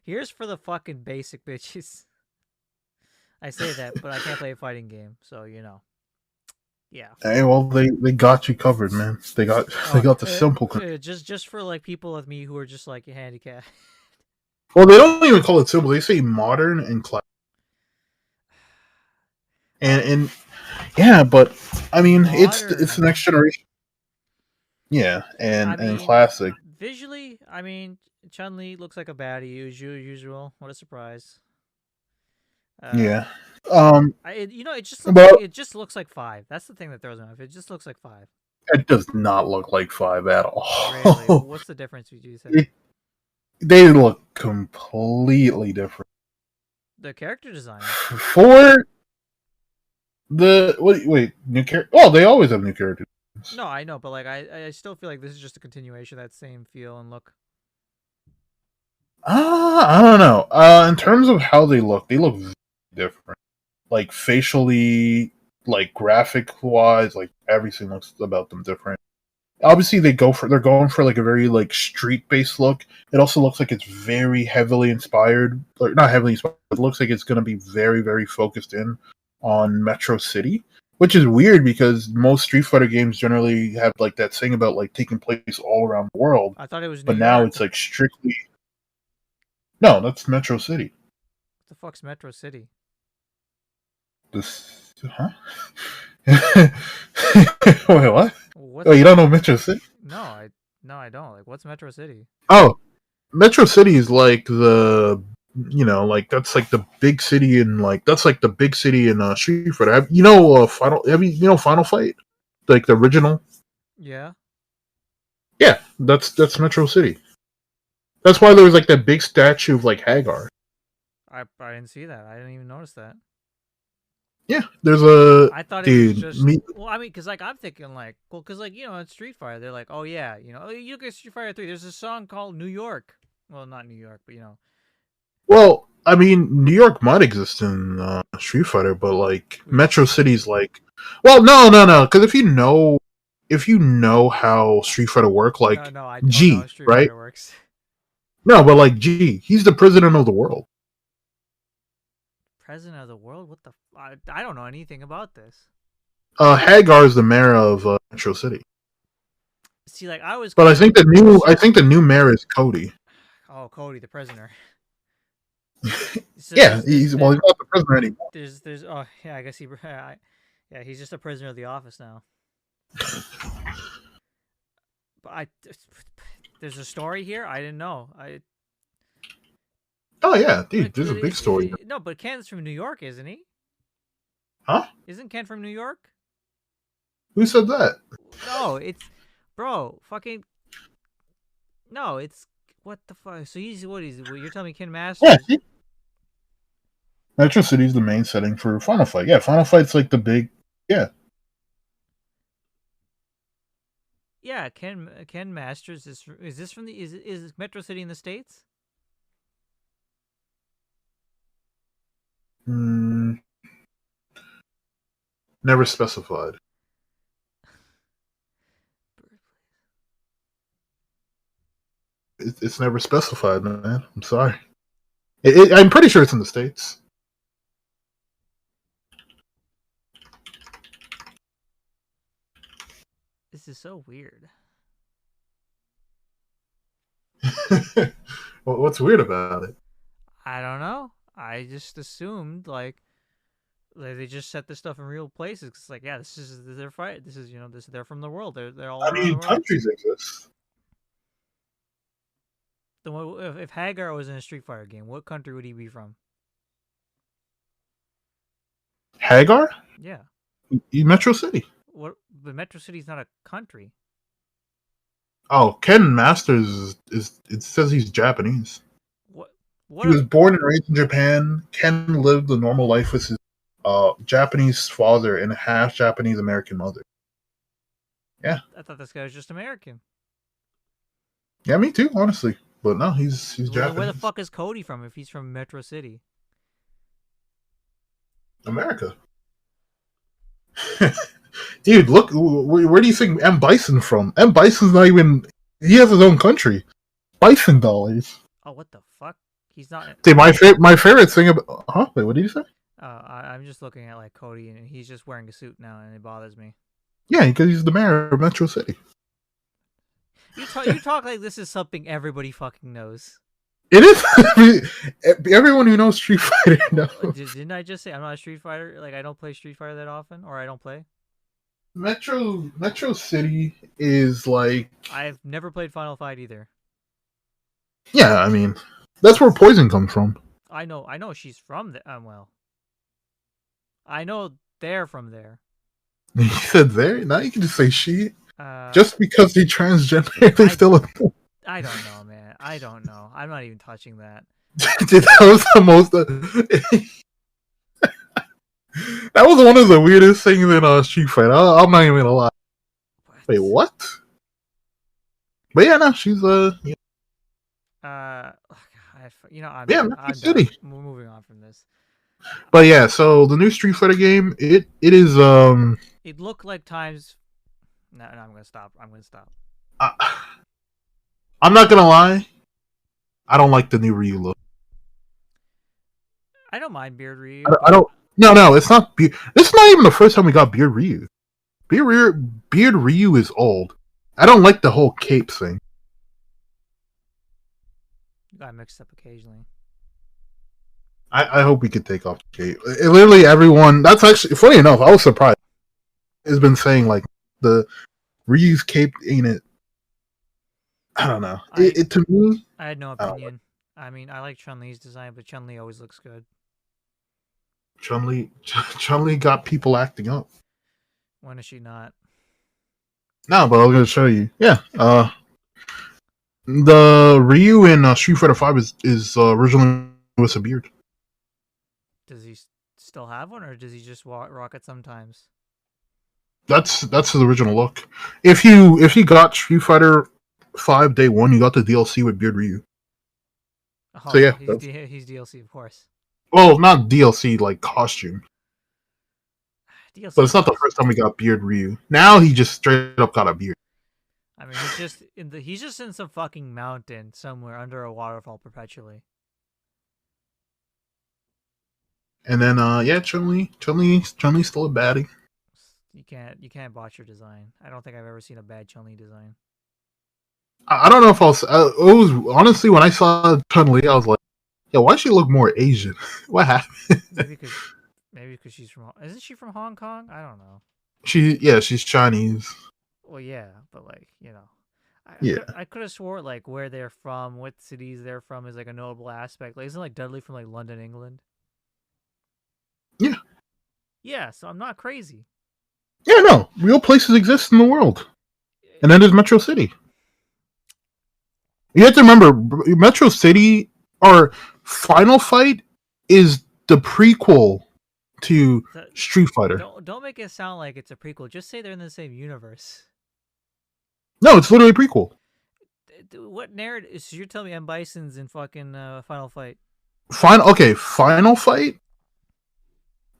here's for the fucking basic bitches. I say that, but I can't play a fighting game, so yeah. Hey, well, they got you covered, man. They got the simple. Just for like people like me who are just like handicapped. Well, they don't even call it simple. They say modern and classic. And yeah, but I mean, it's the Modern. next generation. Yeah, I and mean, classic. visually, I mean, Chun Li looks like a baddie as usual. What a surprise! Yeah. Uh, Um, but it just looks like five. That's the thing that throws me off. It just looks like five. it does not look like 5 at Really, all. what's the difference? Would you say They look completely different. the character design? For the wait, new character. Oh, they always have new characters. No, I know, but like I still feel like this is just a continuation of that same feel and look. I don't know. In terms of how they look different. Like facially, like graphic wise, like everything looks about them different. obviously they're going for like a very like street based look. It also looks like it's very heavily inspired, or not heavily inspired. It looks like it's going to be very very focused in on Metro City, which is weird because most Street Fighter games generally have like that thing about like taking place all around the world. I thought it was New But now York. it's like strictly no, that's Metro City. What the fuck's Metro City? This huh? Wait, what? What's Oh, you don't know Metro City? no, I don't. Like, what's Metro City? Oh, Metro City is like the like that's like the big city in Street Fighter. Final Fight, like the original. Yeah. Yeah, that's Metro City. That's why there was like that big statue of like Hagar. I didn't see that. I didn't even notice that. Yeah, there's a I thought dude. it was just well, I mean, because like I'm thinking like, well, because like in Street Fighter, they're like, oh yeah, you look at Street Fighter 3. There's a song called New York. Well, not New York, but Well, I mean, New York might exist in Street Fighter, but like Metro City's like, well, no, because if you know how Street Fighter work, like no, I don't G, know how Street right? Fighter works. No, but like G, he's the president of the world. President of the world? What the? I don't know anything about this. Hagar is the mayor of Metro City. See, like I was. But I think the new mayor is Cody. Oh, Cody, the prisoner. Yeah, he's not the prisoner anymore. There's oh yeah, I guess yeah, he's just a prisoner of the office now. But there's a story here. I didn't know. Oh yeah, dude, there's a big story. No, but Ken's from New York, isn't he? Huh? Isn't Ken from New York? Who said that? No, it's fucking. No, it's what the fuck. So you're telling me Ken Masters? Yeah. Metro City's the main setting for Final Fight. Yeah, Final Fight's like the big. Yeah. Yeah, Ken Masters is this from the is Metro City in the States? Never specified. It's never specified, man. I'm sorry. I'm pretty sure it's in the States. This is so weird. What's weird about it? I don't know. I just assumed like they just set this stuff in real places. It's like, yeah, this is their fight. This is they're from the world. They're all. I mean, countries exist. If Hagar was in a Street Fighter game, what country would he be from? Hagar? Yeah. Metro City. What? But Metro City's not a country. Oh, Ken Masters it says he's Japanese. What he was born and raised in Japan. Ken lived a normal life with his Japanese father and half Japanese American mother. Yeah. I thought this guy was just American. Yeah, me too, honestly. But no, he's Japanese. Where the fuck is Cody from if he's from Metro City? America. Dude, look, where do you think M. Bison from? M. Bison's not even... He has his own country. Bison dollars. Oh, what the fuck? He's not... Dude, my favorite thing about... Huh? Wait, what did you say? I'm just looking at, like, Cody, and he's just wearing a suit now, and it bothers me. Yeah, because he's the mayor of Metro City. You talk like this is something everybody fucking knows. It is. Everyone who knows Street Fighter knows. Didn't I just say I'm not a Street Fighter? Like, I don't play Street Fighter that often, or I don't play? Metro City is like... I've never played Final Fight either. Yeah, I mean, that's where Poison comes from. I know she's from there. Well, I know they're from there. You said there? Now you can just say she. Just because they transgender, they still... I don't know, man. I don't know. I'm not even touching that. Dude, that was the most... That was one of the weirdest things in Street Fighter. I'm not even gonna lie. Wait, what? But yeah, no, she's I'm City. We're moving on from this. But yeah, so the new Street Fighter game, it is It looked like times. No, no, I'm gonna stop. I'm gonna stop. I, I'm not gonna lie. I don't like the new Ryu look. I don't mind Beard Ryu, I but don't. No, no, it's not. This is not even the first time we got Beard Ryu. Beard Ryu is old. I don't like the whole cape thing. you got mixed up occasionally. I hope we could take off the cape. Literally everyone. That's actually funny enough. I was surprised. Has been saying like the Ryu's cape ain't it. I don't know. To me, I had no opinion. I mean, I like Chun Li's design, but Chun Li always looks good. Chun Li got people acting up. When is she not? No, but I was gonna show you. Yeah. The Ryu in Street Fighter V is originally with a beard. Does he still have one, or does he just rock it sometimes? That's his original look. If you got Street Fighter V Day 1, you got the DLC with Beard Ryu. Oh, So yeah, he's DLC, of course. well, not DLC like costume, DLC, but it's not the first time we got Beard Ryu. Now he just straight up got a beard. I mean, he's just in some fucking mountain somewhere under a waterfall perpetually. And then yeah, Chun-Li's still a baddie. You can't botch your design. I don't think I've ever seen a bad Chun Li design. I don't know if it was honestly when I saw Chun-Li, I was like, yeah, why does she look more Asian? What happened? maybe because she's from. Isn't she from Hong Kong? I don't know. She's Chinese. Well, yeah, but like Yeah. I could have swore like where they're from, what cities they're from is like a notable aspect. Like, isn't like Dudley from like London, England? Yeah. Yeah, so I'm not crazy. Yeah, no, real places exist in the world, and then there's Metro City. You have to remember, Metro City or Final Fight is the prequel to Street Fighter. Don't make it sound like it's a prequel. Just say they're in the same universe. No, it's literally a prequel. What narrative? So you're telling me M. Bison's in fucking Final Fight? Final Fight.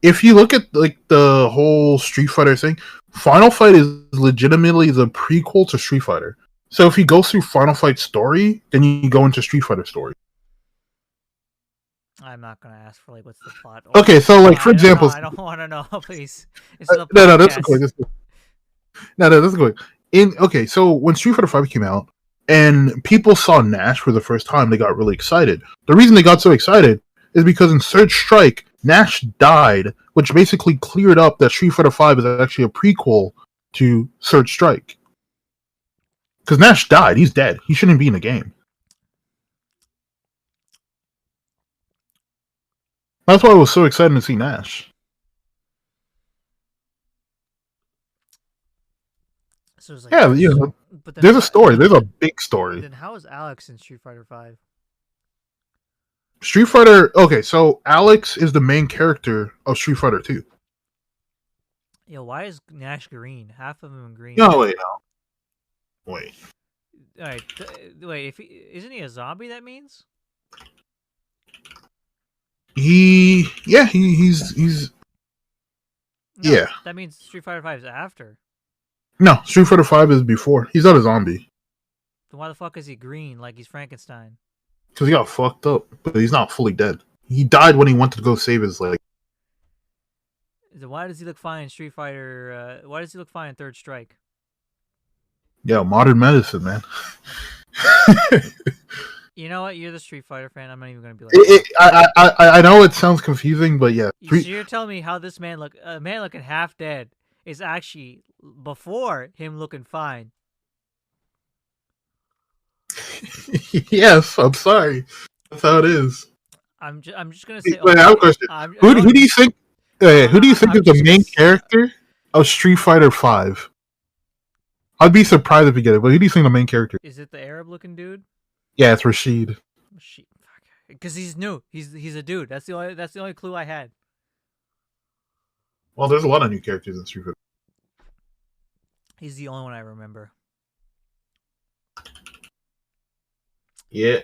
If you look at like the whole Street Fighter thing, Final Fight is legitimately the prequel to Street Fighter. So if you go through Final Fight story, then you go into Street Fighter story. I'm not gonna ask for like what's the plot. Okay, so like for example, I don't want to know, please. No, that's okay. That's good. Okay, so when Street Fighter V came out and people saw Nash for the first time, they got really excited. The reason they got so excited is because in Third Strike, Nash died, which basically cleared up that Street Fighter V is actually a prequel to Third Strike. Because Nash died. He's dead. He shouldn't be in the game. That's why I was so excited to see Nash. So it's like, yeah, you know, but there's a story. There's a big story. Then how is Alex in Street Fighter V? Street Fighter. Okay, so Alex is the main character of Street Fighter 2. Yo, why is Nash green? Half of him green. No, wait. All right, wait. If isn't he a zombie? That means. He's No, yeah. That means Street Fighter V is after. No, Street Fighter 5 is before. He's not a zombie. Then why the fuck is he green like he's Frankenstein? Because he got fucked up, but he's not fully dead. He died when he went to go save his leg. Then why does he look fine in Street Fighter? Why does he look fine in Third Strike? Yeah, modern medicine, man. You know what? You're the Street Fighter fan. I'm not even gonna be like. I know it sounds confusing, but yeah. So you're telling me how this man a man looking half dead, is actually before him looking fine. Yes, I'm sorry. That's how it is. I'm just gonna say. Wait, I have a question. Who do you think? Who do you think is the main character of Street Fighter V? I'd be surprised if you get it, but who do you think the main character is? It the Arab-looking dude? Yeah, it's Rashid. Because he's new. He's a dude. That's the only clue I had. Well, there's a lot of new characters in Street Fighter. He's the only one I remember. Yeah.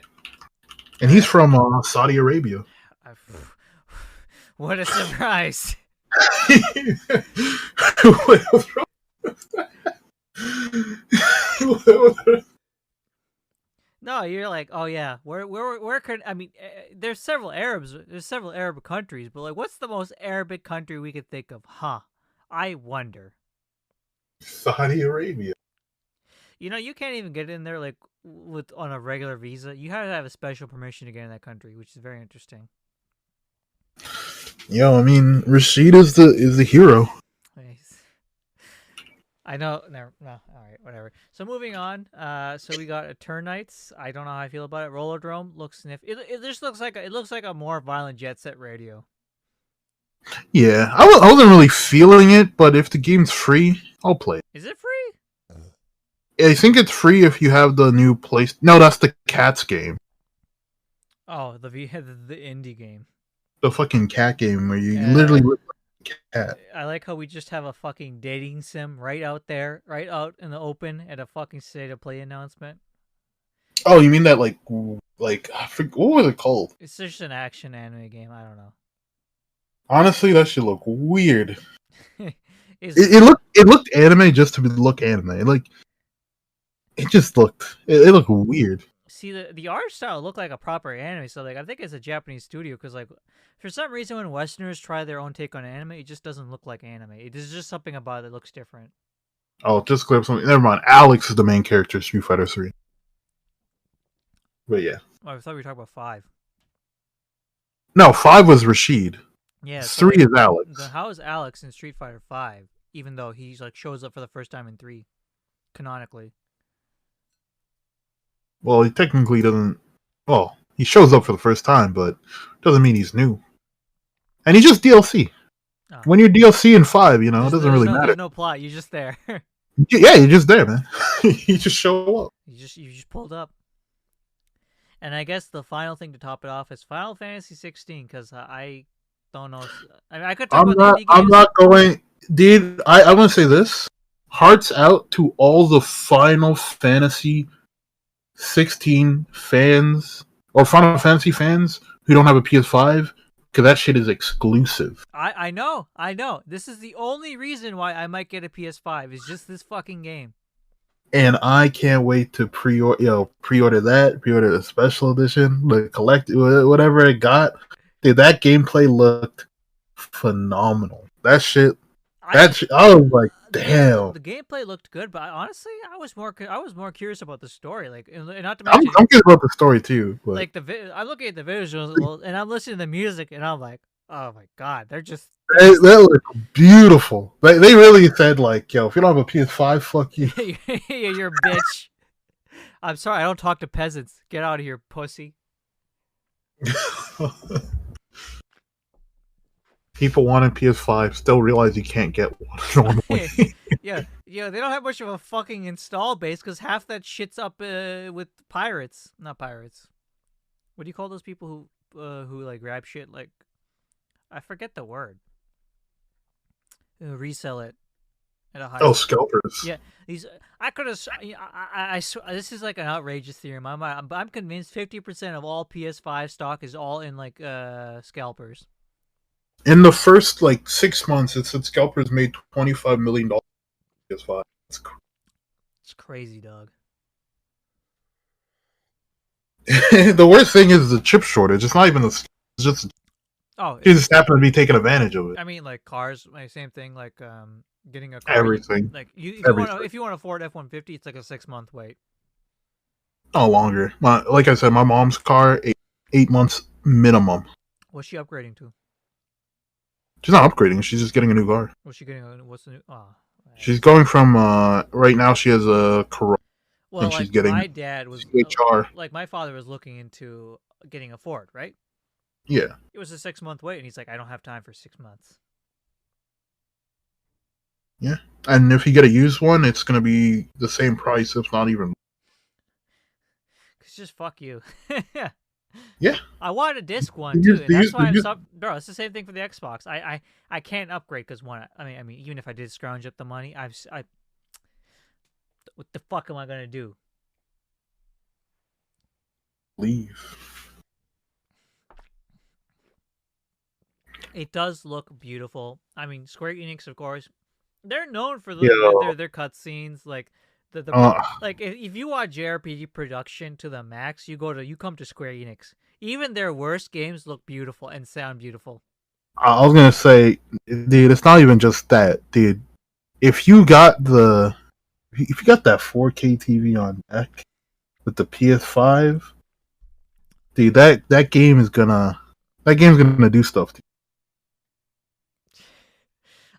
And he's from Saudi Arabia. What a surprise. No, you're like, oh yeah, where could I mean? There's several Arabs, there's several Arab countries, but like, what's the most Arabic country we could think of? Huh? I wonder. Saudi Arabia. You know, you can't even get in there like with on a regular visa. You have to have a special permission to get in that country, which is very interesting. Yo, I mean, Rashid is the hero. Nice. I know. Never. No. All right. Whatever. So moving on. So we got Eternites. I don't know how I feel about it. Rollerdrome looks sniff. It just looks like a more violent Jet Set Radio. Yeah, I wasn't really feeling it, but if the game's free, I'll play it. Is it free? I think it's free if you have the new place. No, that's the Cats game. Oh, the indie game. The fucking cat game where you literally look like a cat. I like how we just have a fucking dating sim right out there, right out in the open at a fucking state of play announcement. Oh, you mean that like I forget, what was it called? It's just an action anime game. I don't know. Honestly, that should look weird. it It looked anime just to look anime. It just looked weird. See, the art style looked like a proper anime, so like I think it's a Japanese studio because like for some reason when Westerners try their own take on anime, it just doesn't look like anime. There's just something about it that looks different. Oh, just clip something. Never mind. Alex is the main character, Street Fighter 3. But yeah. Oh, I thought we were talking about 5. No, 5 was Rashid. Yeah, 3 is Alex. Then how is Alex in Street Fighter 5, even though he's like shows up for the first time in 3, canonically? Well, he technically doesn't. Well, he shows up for the first time, but doesn't mean he's new. And he's just DLC. Oh. When you're DLC in 5, it doesn't really matter. There's no plot. You're just there. Yeah, you're just there, man. You just show up. You just pulled up. And I guess the final thing to top it off is Final Fantasy 16, because I don't know. I could talk about the indie games. I'm not going. Dude, I want to say this. Hearts out to all the Final Fantasy 16 fans or Final Fantasy fans who don't have a PS5, because that shit is exclusive. I know. This is the only reason why I might get a PS5 is just this fucking game. And I can't wait to pre-order that, pre-order the special edition, the collect whatever it got. Dude, that gameplay looked phenomenal. That shit. I was like, damn. The gameplay looked good, but honestly, I was more curious about the story. Like, and not to mention, I'm curious about the story too. But. Like I'm looking at the visuals and I'm listening to the music, and I'm like, oh my god, they're just. That look beautiful. They really said like, yo, if you don't have a PS5, fuck you. You're a bitch. I'm sorry, I don't talk to peasants. Get out of here, pussy. People wanting PS5 still realize you can't get one normally. yeah, they don't have much of a fucking install base because half that shit's up with pirates. Not pirates. What do you call those people who like grab shit? Like, I forget the word. Who resell it at a high. Scalpers. Yeah, these. I could have. I this is like an outrageous theory in my mind, but I'm convinced 50% of all PS5 stock is all in like scalpers. In the first 6 months, it said scalpers made $25 million PS5. It's crazy, dog. The worst thing is the chip shortage. It's not even it's just. You just happen to be taking advantage of it. I mean, like cars, same thing. Like getting a car. Everything. Like if you want a Ford F-150, it's like a 6-month wait. No longer. Like I said, my mom's car 8 months minimum. What's she upgrading to? She's not upgrading. She's just getting a new car. What's she getting? What's the new? She's going from right now. She has a Corolla. Well, and she's getting. My dad was HR. Like my father was looking into getting a Ford, right? Yeah. It was a 6-month wait, and he's like, I don't have time for 6 months. Yeah, and if you get a used one, it's gonna be the same price, if not even. Cause just fuck you. Yeah. I wanted a disc one too, and that's why I'm bro. It's the same thing for the Xbox. I can't upgrade because one. I mean, even if I did scrounge up the money, what the fuck am I gonna do? Leave. It does look beautiful. I mean, Square Enix, of course, They're known for Yo, their cutscenes, like the uh, like if you want JRPG production to the max, you come to Square Enix. Even their worst games look beautiful and sound beautiful. I was gonna say, dude, it's not even just that, dude. If you got that 4K TV on deck with the PS5, dude, that game's gonna do stuff.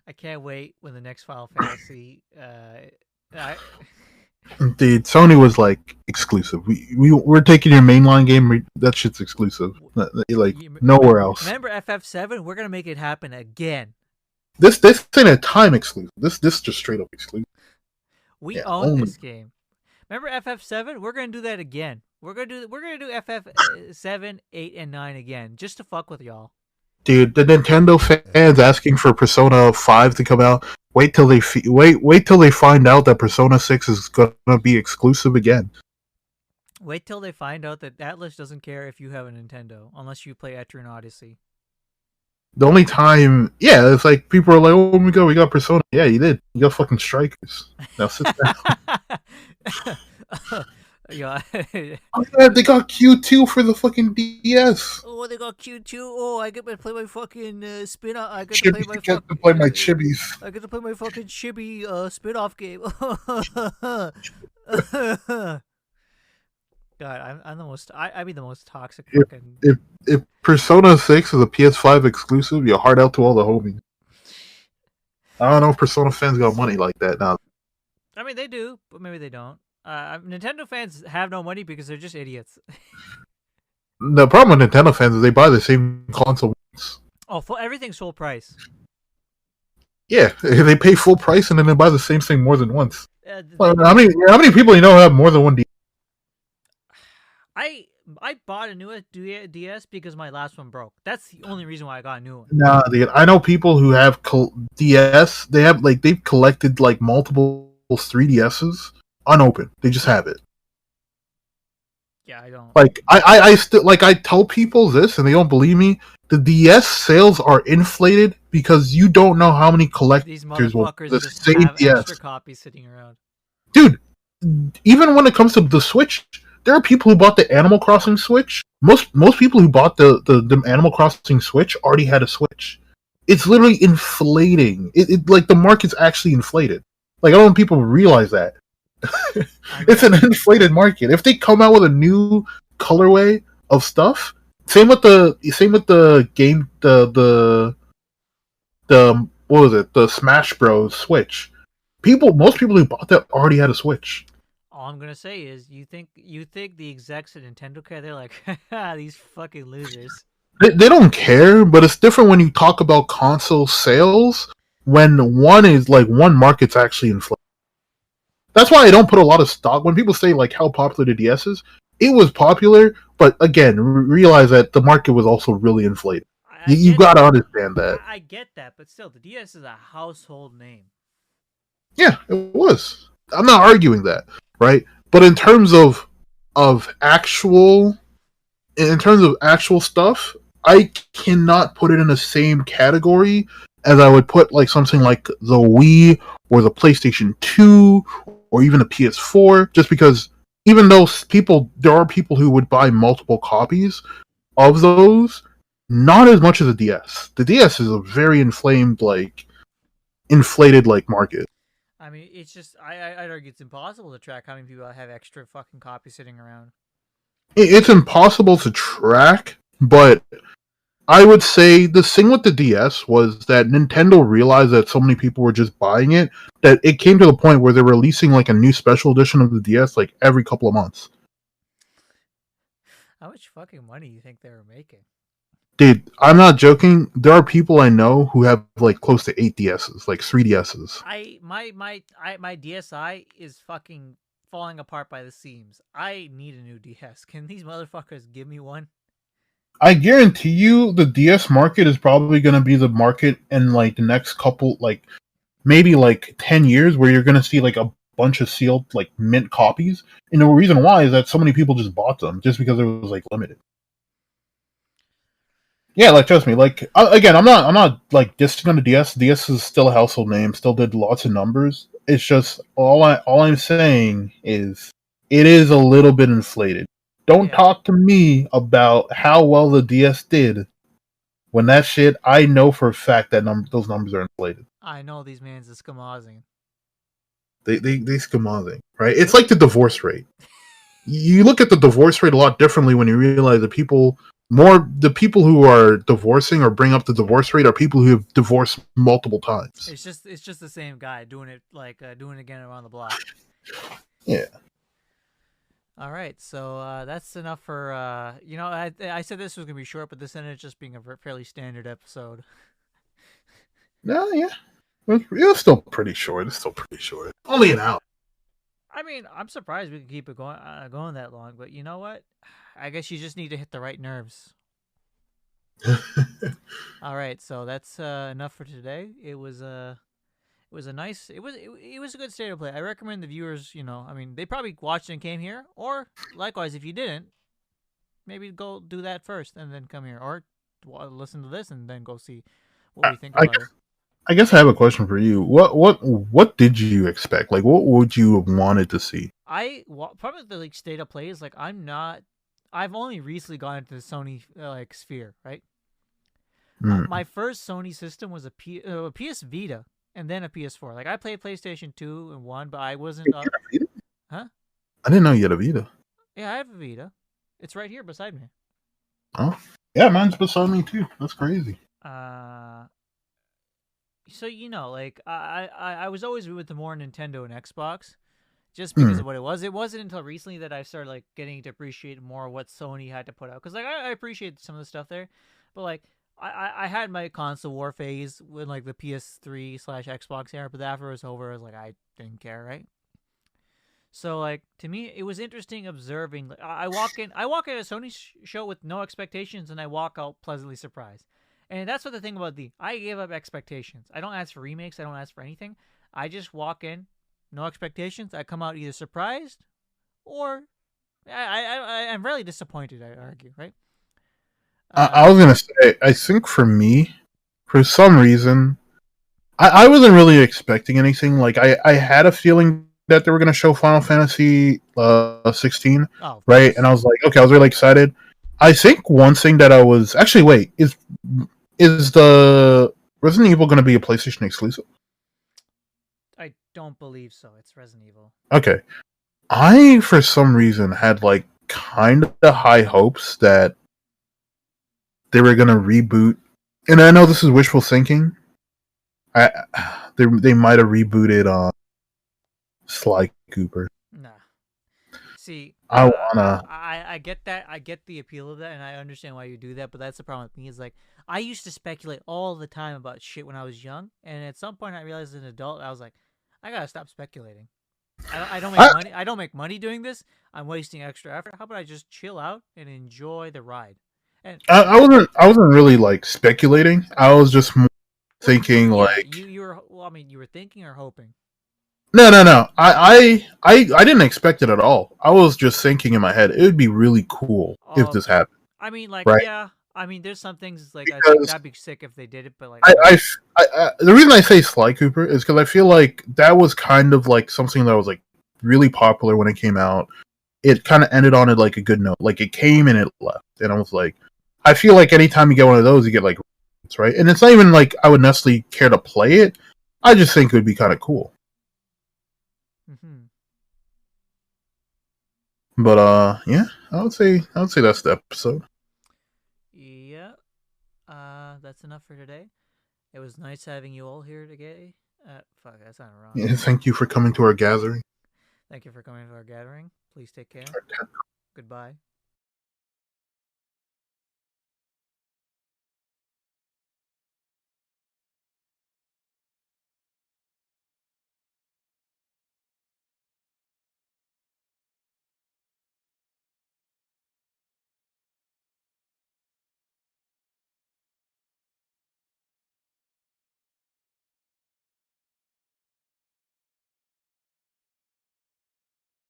I can't wait when the next Final Fantasy. I, Dude, Sony was like exclusive. We're taking your mainline game. That shit's exclusive. Like nowhere else. remember FF7? We're gonna make it happen again. This ain't a time exclusive. This just straight up exclusive. We Yeah, own only. this game. Remember FF7? We're gonna do that again. We're gonna do FF7, 8, and 9 again, just to fuck with y'all. Dude, the Nintendo fans asking for Persona 5 to come out. Wait till they find out that Persona 6 is gonna be exclusive again. Wait till they find out that Atlas doesn't care if you have a Nintendo, unless you play Etrian Odyssey. The only time, yeah, it's like people are like, "Oh my god, we got Persona." Yeah, you did. You got fucking Strikers. Now sit down. Yeah. Oh yeah, they got Q2 for the fucking DS. Oh, they got Q2. Oh, I get to play my fucking spin off. I get to play Chibi, my get fuck. to play my chibis. I get to play my fucking chibi spin off game. God, I'm the most. I be the most toxic If, fucking. if Persona 6 is a PS5 exclusive, you heart out to all the homies. I don't know if Persona fans got money like that now. I mean, they do, but maybe they don't. Nintendo fans have no money because they're just idiots. The problem with Nintendo fans is they buy the same console once. Oh, everything's full price. Yeah, they pay full price and then they buy the same thing more than once. They, How many people you know have more than one DS? I bought a new DS because my last one broke. That's the only reason why I got a new one. Nah, dude, I know people who have DS. They've collected like multiple 3DSs unopened. They just have it. Yeah, I don't. Like I still like I tell people this and they don't believe me. The DS sales are inflated because you don't know how many These collectors will motherfuckers the just same have DS. extra copies sitting around. Dude, even when it comes to the Switch, there are people who bought the Animal Crossing Switch. Most people who bought the Animal Crossing Switch already had a Switch. It's literally inflating. It like the market's actually inflated. Like I don't want people to realize that. It's an inflated market. If they come out with a new colorway of stuff, same with the game the what was it? The Smash Bros. Switch. Most people who bought that already had a Switch. All I'm gonna say is, you think the execs at Nintendo care? They're like, these fucking losers. They don't care, but it's different when you talk about console sales when one market's actually inflated. That's why I don't put a lot of stock when people say like how popular the DS is. It was popular, but again, realize that the market was also really inflated. You got to understand that. I get that, but still, the DS is a household name. Yeah, it was. I'm not arguing that, right? But in terms of actual stuff, I cannot put it in the same category as I would put like something like the Wii or the PlayStation 2 or even the PS4, just because even though there are people who would buy multiple copies of those, not as much as the DS. The DS is a very inflated market. I mean, it's just I'd argue it's impossible to track how many people have extra fucking copies sitting around. It's impossible to track, but I would say the thing with the DS was that Nintendo realized that so many people were just buying it that it came to the point where they're releasing like a new special edition of the DS like every couple of months. How much fucking money do you think they were making? Dude, I'm not joking. There are people I know who have like close to 8 DSs, like 3DSs. My DSi is fucking falling apart by the seams. I need a new DS. Can these motherfuckers give me one? I guarantee you the DS market is probably going to be the market in like the next couple, like maybe like 10 years where you're going to see like a bunch of sealed like mint copies. And the reason why is that so many people just bought them just because it was like limited. Yeah, like trust me, like again, I'm not like dissing on the DS. DS is still a household name, still did lots of numbers. It's just all I'm saying is it is a little bit inflated. Don't Yeah, talk to me about how well the DS did when that shit. I know for a fact that those numbers are inflated. I know these mans is schmozzing. They schemazing, right? It's like the divorce rate. You look at the divorce rate a lot differently when you realize that the people who are divorcing or bring up the divorce rate are people who have divorced multiple times. It's just the same guy doing it like doing it again around the block. Yeah. All right, so that's enough for I said this was gonna be short, but this ended up just being a fairly standard episode. No, yeah. It was still pretty short. It's still pretty short. Only an hour. I mean, I'm surprised we could keep it going that long, but you know what? I guess you just need to hit the right nerves. All right, so that's enough for today. It was a nice. It was a good state of play. I recommend the viewers. I mean, they probably watched and came here, or likewise, if you didn't, maybe go do that first and then come here, or listen to this and then go see what we think about it. I guess I have a question for you. What did you expect? Like, what would you have wanted to see? Probably the like state of play is like I'm not. I've only recently gone into the Sony like sphere, right? My first Sony system was a PS Vita and then a PS4. Like I played PlayStation 2 and 1, but I wasn't. Huh? I didn't know you had a Vita. Yeah, I have a Vita. It's right here beside me. Oh, yeah, mine's beside me too. That's crazy. So like I was always with the more Nintendo and Xbox, just because of what it was. It wasn't until recently that I started like getting to appreciate more what Sony had to put out. Because like I appreciate some of the stuff there, but like I had my console war phase when like the PS3/Xbox era, but after it was over, I was like I didn't care, right? So like to me, it was interesting observing. Like, I walk in a Sony show with no expectations, and I walk out pleasantly surprised. And that's what the thing about I gave up expectations. I don't ask for remakes. I don't ask for anything. I just walk in, no expectations. I come out either surprised, or I'm really disappointed. I argue, right? I was gonna say, I think for me, for some reason, I wasn't really expecting anything. Like I had a feeling that they were gonna show Final Fantasy 16, right? And I was like, okay, I was really excited. I think one thing that I was actually wait is the Resident Evil going to be a PlayStation exclusive? I don't believe so. It's Resident Evil. Okay. I, for some reason, had like kind of high hopes that they were going to reboot. And I know this is wishful thinking. They might have rebooted Sly Cooper. Nah. See, I get that. I get the appeal of that, and I understand why you do that. But that's the problem with me. Is like I used to speculate all the time about shit when I was young, and at some point I realized as an adult, I was like, I gotta stop speculating. I don't make money. I don't make money doing this. I'm wasting extra effort. How about I just chill out and enjoy the ride? And I wasn't really like speculating. I was just more thinking like you were. Well, I mean, you were thinking or hoping. No. I didn't expect it at all. I was just thinking in my head, it would be really cool if this happened. I mean, like, right? yeah. I mean, there's some things like I think that'd be sick if they did it, but like, the reason I say Sly Cooper is because I feel like that was kind of like something that was like really popular when it came out. It kind of ended on it like a good note. Like it came and it left, and I was like, I feel like anytime you get one of those, you get like, right? And it's not even like I would necessarily care to play it. I just think it would be kind of cool. Mm-hmm. But yeah, I would say that's the episode. Yeah, that's enough for today. It was nice having you all here today. Fuck, that's not wrong. Yeah, thank you for coming to our gathering. Thank you for coming to our gathering. Please take care. Goodbye.